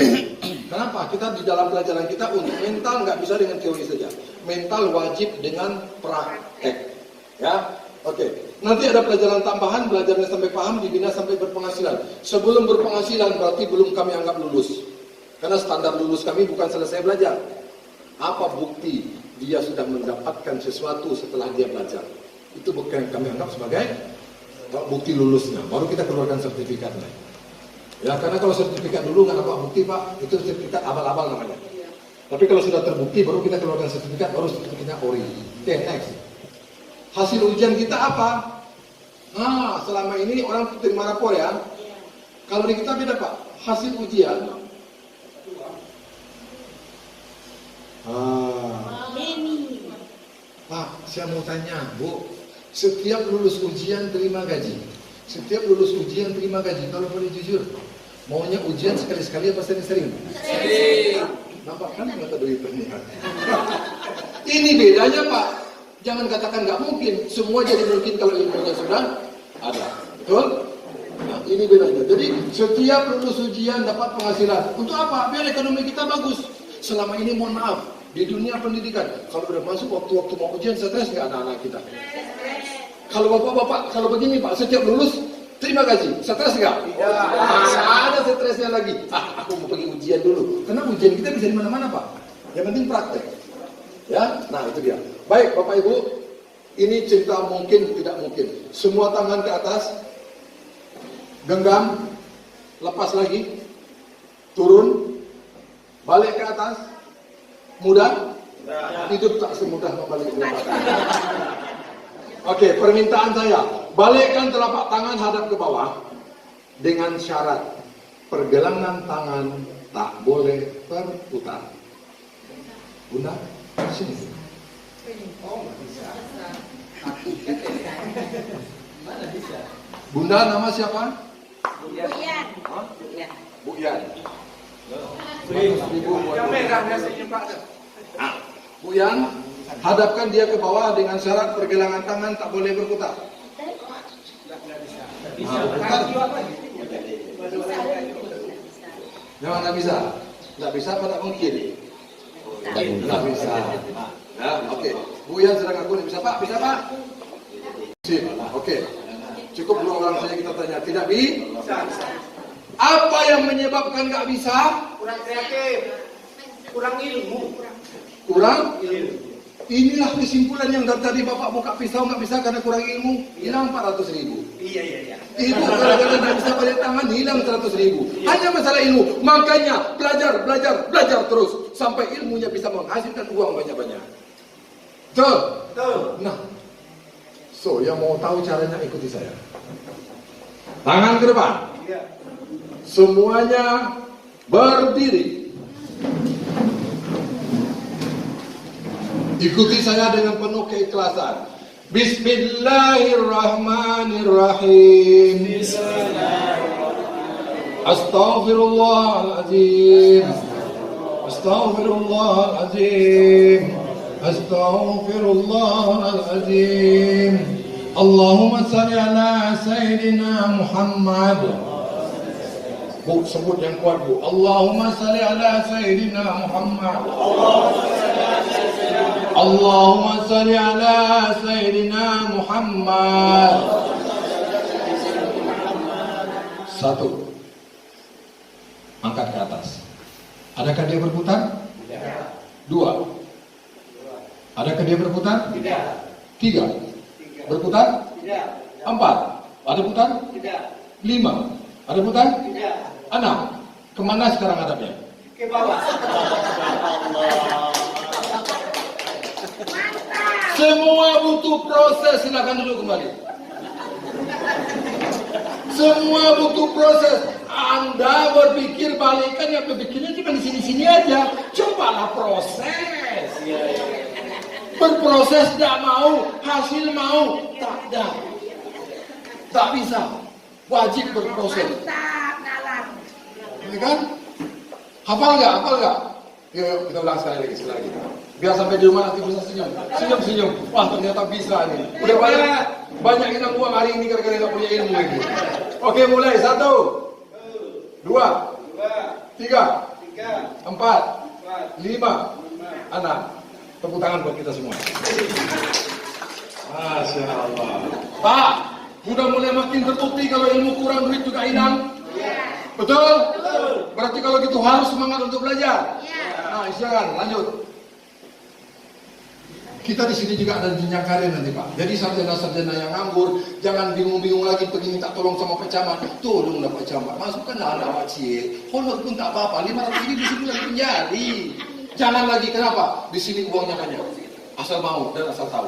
Kenapa? Kita di dalam pelajaran kita untuk mental nggak bisa dengan teori saja. Mental wajib dengan praktek. Ya, oke. Nanti ada pelajaran tambahan, belajarnya sampai paham, dibina sampai berpenghasilan. Sebelum berpenghasilan berarti belum kami anggap lulus. Karena standar lulus kami bukan selesai belajar. Apa bukti dia sudah mendapatkan sesuatu setelah dia belajar? Itu bukan kami anggap sebagai bukti lulusnya, baru kita keluarkan sertifikatnya. Ya, karena kalau sertifikat dulu nggak dapat bukti Pak, itu sertifikat abal-abal namanya. Tapi kalau sudah terbukti, baru kita keluarkan sertifikat, baru sertifikatnya ori. Oke, next. Hasil ujian kita apa? Nah, selama ini orang terima rapor ya. Kalau di kita beda Pak, hasil ujian. Pak, saya mau tanya, Bu. Setiap lulus ujian terima gaji. Setiap lulus ujian terima gaji. Kalau boleh jujur, maunya ujian sekali-sekali apa sering-sering? Sering. Nampak kan nggak duit terlihat. Ini bedanya Pak. Jangan katakan nggak mungkin. Semua jadi mungkin kalau ilmunya sudah ada. Betul? Nah, ini bedanya. Jadi setiap lulus ujian dapat penghasilan. Untuk apa? Biar ekonomi kita bagus. Selama ini mohon maaf, di dunia pendidikan, kalau udah masuk waktu-waktu mau ujian, stres nggak anak-anak kita? Kalau bapak-bapak, kalau begini Pak, setiap lulus terima gaji, stres nggak? Ada stresnya lagi. Aku mau pergi ujian dulu. Karena ujian kita bisa di mana-mana Pak. Yang penting praktek. Ya, nah itu dia. Baik Bapak Ibu, ini cerita mungkin tidak mungkin. Semua tangan ke atas, genggam, lepas lagi, turun, balik ke atas. Mudah? Hidup tak semudah membalik telapak tangan. Oke, permintaan saya, balikkan telapak tangan hadap ke bawah dengan syarat pergelangan tangan tak boleh berputar. Bunda, sini. Oh, nggak bisa. Mana bisa? Bunda, nama siapa? Buyan. Bu Yan. Yang merah biasanya Pak. Bu Yan, hadapkan dia ke bawah dengan syarat pergelangan tangan tak boleh berputar. Bisa. Memang nggak bisa. Nggak bisa apa tak mungkin? Nggak bisa. Nah, oke. Bu Yan sedang aku nih. Bisa Pak? Bisa Pak? Sip. Oke. Cukup dua orang saja kita tanya. Tidak bisa. Apa yang menyebabkan nggak bisa? Kurang kreatif, kurang ilmu. Kurang ilmu. Inilah kesimpulan yang dari tadi Bapak buka pisau nggak bisa karena kurang ilmu. Hilang 400.000. Iya. Itu gara-gara nggak bisa balik tangan hilang 100.000. Hanya masalah ilmu. Makanya belajar terus sampai ilmunya bisa menghasilkan uang banyak-banyak. Betul? Nah, so yang mau tahu caranya ikuti saya. Tangan ke depan. Iya. Semuanya berdiri. Ikuti saya dengan penuh keikhlasan. Bismillahirrahmanirrahim. Astaghfirullahaladzim. Astaghfirullahaladzim. Astaghfirullahaladzim. Allahumma salli ala Sayyidina Muhammad. Bu, sebut yang kuat Bu. Allahumma salli ala Sayyidina Muhammad. Allahumma salli ala Sayyidina Muhammad. Satu. Angkat ke atas. Adakah dia berputar? Tidak. Dua. Adakah dia berputar? Tidak. Tiga. Berputar? Tidak. Empat. Ada putar? Tidak. Lima. Ada putar? Tidak. 6. Kemana sekarang hadapnya? Ke bawah. Semua butuh proses. Silakan duduk kembali. Semua butuh proses. Anda berpikir balikan, ya berpikirnya cuma di sini-sini aja. Cobalah proses. Berproses tidak mau, hasil mau, tak ada. Tak bisa. Wajib berproses. Ya kan? Hafal nggak? Yuk, kita ulang sekali lagi. Biar sampai di rumah nanti bisa senyum. Wah, ternyata bisa nih. Udah banyak yang buang hari ini gara-gara nggak punya ilmu ini. Oke, mulai 1, 2, 3, 4, 5, 6. Tepuk tangan buat kita semua. Masya Allah. Pak, udah mulai makin terbukti kalau ilmu kurang duit juga hilang. Betul? Berarti kalau gitu harus semangat untuk belajar. Nah, silakan lanjut. Kita di sini juga ada jenjang karir nanti Pak. Jadi sarjana-sarjana yang nganggur, jangan bingung-bingung lagi pergi minta tolong sama Pak Camat. Tolong Pak Camat, masukkanlah anak Pak Cie. Honor pun tak apa-apa, 500.000 sebulan pun jadi. Jangan lagi, kenapa? Di sini uangnya banyak. Asal mau dan asal tahu.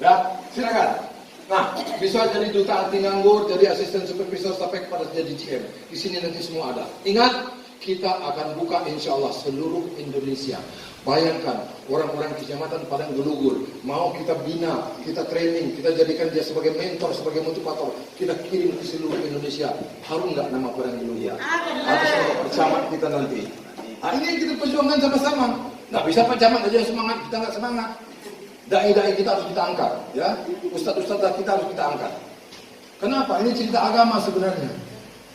Ya, silakan. Nah, bisa jadi duta anti nganggur, jadi asisten supervisor sampai kepada jadi GM. Di sini nanti semua ada. Ingat, kita akan buka insya Allah seluruh Indonesia. Bayangkan orang-orang kecamatan Padang Gelugur mau kita bina, kita training, kita jadikan dia sebagai mentor, sebagai motivator. Kita kirim ke seluruh Indonesia. Harum nggak nama Padang Gelugur? Atas nama Pak Camat kita nanti. Nah, ini yang kita perjuangkan sama-sama. Nggak bisa Pak Camat aja yang semangat, kita nggak semangat. Dai-dai kita harus kita angkat, ya. Ustadz-ustadz kita harus kita angkat. Kenapa? Ini cerita agama sebenarnya.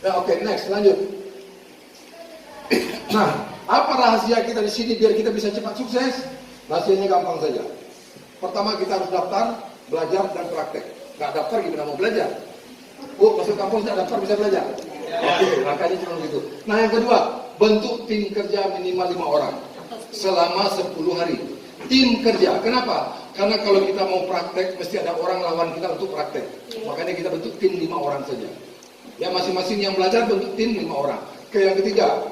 Ya, oke, next, lanjut. Nah, apa rahasia kita di sini biar kita bisa cepat sukses? Rahasianya gampang saja. Pertama, kita harus daftar, belajar, dan praktek. Nggak daftar gimana mau belajar? Masuk kampus nggak daftar bisa belajar? Oke, makanya cuma begitu. Nah, yang kedua, bentuk tim kerja minimal 5 orang selama 10 hari. Tim kerja, kenapa? Karena kalau kita mau praktek, mesti ada orang lawan kita untuk praktek. Makanya kita bentuk tim 5 orang saja. Ya, masing-masing yang belajar bentuk tim 5 orang. Oke, yang ketiga,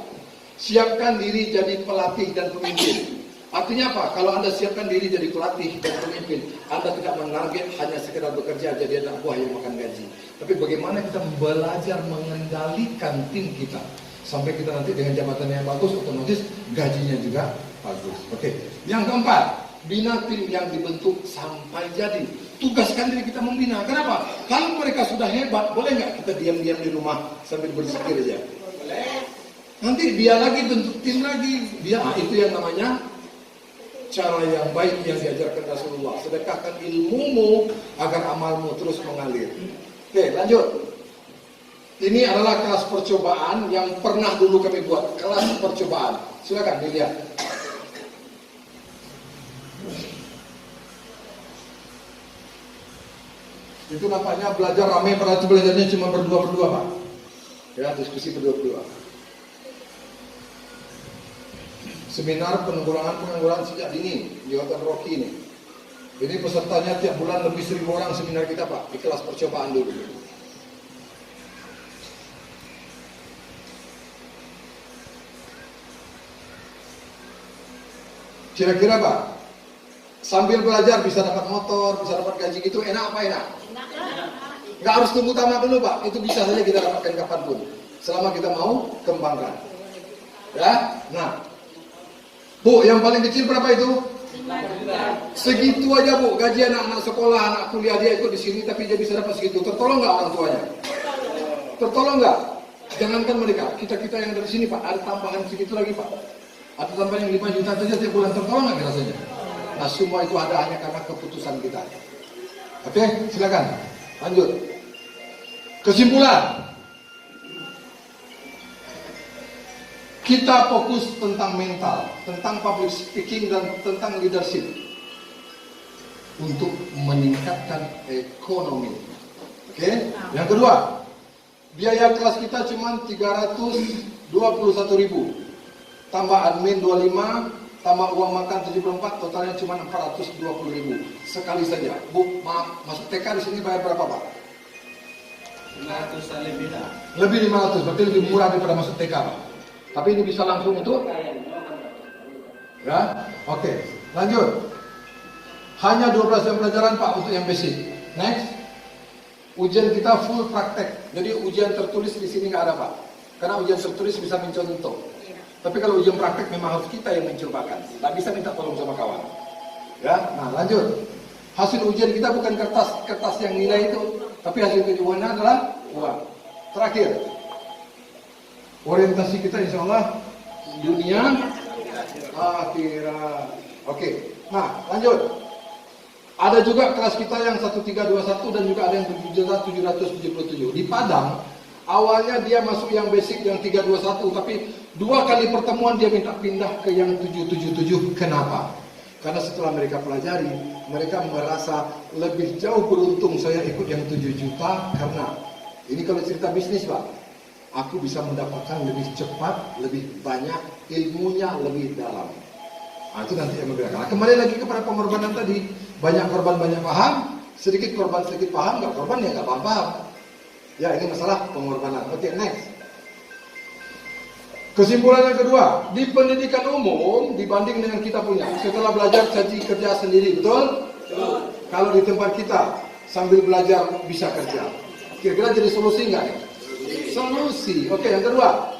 siapkan diri jadi pelatih dan pemimpin. Artinya apa? Kalau Anda siapkan diri jadi pelatih dan pemimpin, Anda tidak menarget hanya sekedar bekerja jadi anak buah yang makan gaji. Tapi bagaimana kita belajar mengendalikan tim kita sampai kita nanti dengan jabatan yang bagus, otomatis gajinya juga bagus. Oke. Yang keempat, bina tim yang dibentuk sampai jadi. Tugaskan diri kita membina. Kenapa? Kalau mereka sudah hebat, boleh nggak kita diam-diam di rumah sambil berpikir aja? Nanti dia lagi bentuk tim lagi. Itu yang namanya cara yang baik yang diajarkan Rasulullah. Sedekahkan ilmumu agar amalmu terus mengalir. Oke, lanjut. Ini adalah kelas percobaan yang pernah dulu kami buat. Kelas percobaan. Silakan dilihat. Itu nampaknya belajar ramai, pada itu belajarnya cuma berdua-berdua Pak. Ya, diskusi berdua-berdua. Seminar penanggulangan pengangguran sejak dini di Hotel Rocky ini. Ini pesertanya tiap bulan lebih 1.000 orang seminar kita Pak, di kelas percobaan dulu. Kira-kira Pak, sambil belajar bisa dapat motor, bisa dapat gaji gitu, enak apa enak? Nggak harus tunggu tamat dulu Pak, itu bisa saja kita dapatkan kapanpun, selama kita mau kembangkan. Ya, nah, Bu, yang paling kecil berapa itu? Segitu aja Bu, gaji anak-anak sekolah, anak kuliah dia ikut di sini, tapi dia bisa dapat segitu. Tertolong nggak orang tuanya? Tertolong nggak? Jangankan mereka, kita yang dari sini Pak, ada tambahan segitu lagi Pak. Ada tambahan yang 5 juta saja tiap bulan, tertolong nggak rasanya? Nah, semua itu ada hanya karena keputusan kita. Oke, silakan. Lanjut. Kesimpulan. Kita fokus tentang mental, tentang public speaking, dan tentang leadership untuk meningkatkan ekonomi. Oke? Yang kedua, biaya kelas kita cuma 321.000. Tambah admin 25, tambah uang makan 74, totalnya cuma 420.000 sekali saja. Bu, maaf, masuk TK di sini bayar berapa Pak? 500 lebih lah. Lebih 500, berarti lebih murah daripada masuk TK Pak. Tapi ini bisa langsung untuk ya, oke, lanjut. Hanya 12 jam pelajaran Pak untuk yang basic. Next, ujian kita full praktek. Jadi ujian tertulis di sini nggak ada Pak, karena ujian tertulis bisa mencontoh. Tapi kalau ujian praktek memang harus kita yang mencobakan. Nggak bisa minta tolong sama kawan. Ya, nah lanjut. Hasil ujian kita bukan kertas yang nilai itu, tapi hasil kejualannya adalah uang. Terakhir, orientasi kita insya Allah dunia akhirat. Oke. Nah, lanjut. Ada juga kelas kita yang 1321 dan juga ada yang 777. Di Padang, awalnya dia masuk yang basic yang 321, tapi 2 kali pertemuan dia minta pindah ke yang 777. Kenapa? Karena setelah mereka pelajari, mereka merasa lebih jauh beruntung saya ikut yang 7 juta karena ini kalau cerita bisnis, Pak, aku bisa mendapatkan lebih cepat, lebih banyak, ilmunya lebih dalam. Nah, itu nanti yang membedakan. Nah, kembali lagi kepada pengorbanan tadi, banyak korban banyak paham, sedikit korban sedikit paham, nggak korban ya nggak paham. Ya, ini masalah pengorbanan. Oke, next. Kesimpulan yang kedua, di pendidikan umum dibanding dengan kita punya, setelah belajar cari kerja sendiri, betul? Kalau di tempat kita sambil belajar bisa kerja, kira-kira jadi solusi nggak nih? Solusi. Oke, yang kedua,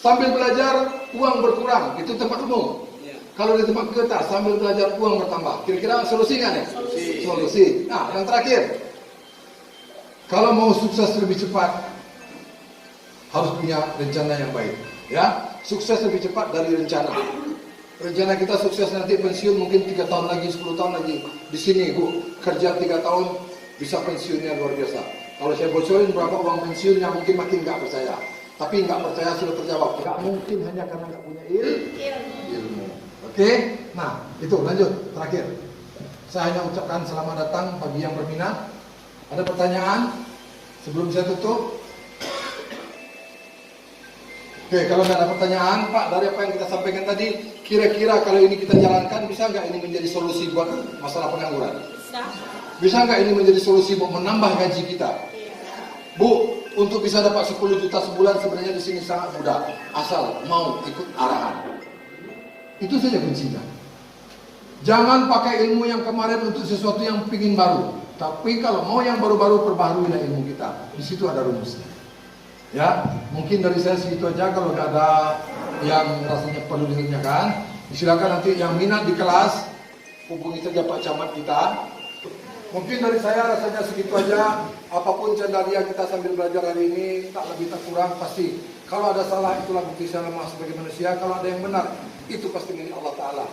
sambil belajar uang berkurang, itu tempat umum. Kalau di tempat kita sambil belajar uang bertambah, kira-kira solusi nggak nih? Solusi. Nah, yang terakhir, kalau mau sukses lebih cepat, harus punya rencana yang baik. Ya, sukses lebih cepat dari rencana. Rencana kita sukses nanti pensiun mungkin 3 tahun lagi, 10 tahun lagi. Di sini, Bu, kerja 3 tahun bisa pensiunnya luar biasa. Kalau saya bocorin berapa uang pensiunnya mungkin makin nggak percaya. Tapi nggak percaya sudah terjawab. Nggak mungkin hanya karena nggak punya ilmu. Oke, nah itu lanjut terakhir. Saya hanya ucapkan selamat datang bagi yang berminat. Ada pertanyaan sebelum saya tutup? Oke, kalau nggak ada pertanyaan, Pak, dari apa yang kita sampaikan tadi, kira-kira kalau ini kita jalankan, bisa nggak ini menjadi solusi buat masalah pengangguran? Bisa nggak ini menjadi solusi buat menambah gaji kita? Bu, untuk bisa dapat 10 juta sebulan sebenarnya di sini sangat mudah, asal mau ikut arahan. Itu saja kuncinya. Jangan pakai ilmu yang kemarin untuk sesuatu yang pingin baru. Tapi kalau mau yang baru-baru, perbaharuilah ilmu kita. Di situ ada rumusnya. Ya, mungkin dari saya segitu aja. Kalau nggak ada yang rasanya perlu ditanyakan, silakan nanti yang minat di kelas hubungi saja Pak Camat kita. Mungkin dari saya rasanya segitu aja. Apapun cendaria kita sambil belajar hari ini, tak lebih tak kurang pasti. Kalau ada salah, itulah bukti saya lemah sebagai manusia. Kalau ada yang benar, itu pasti milik Allah Ta'ala.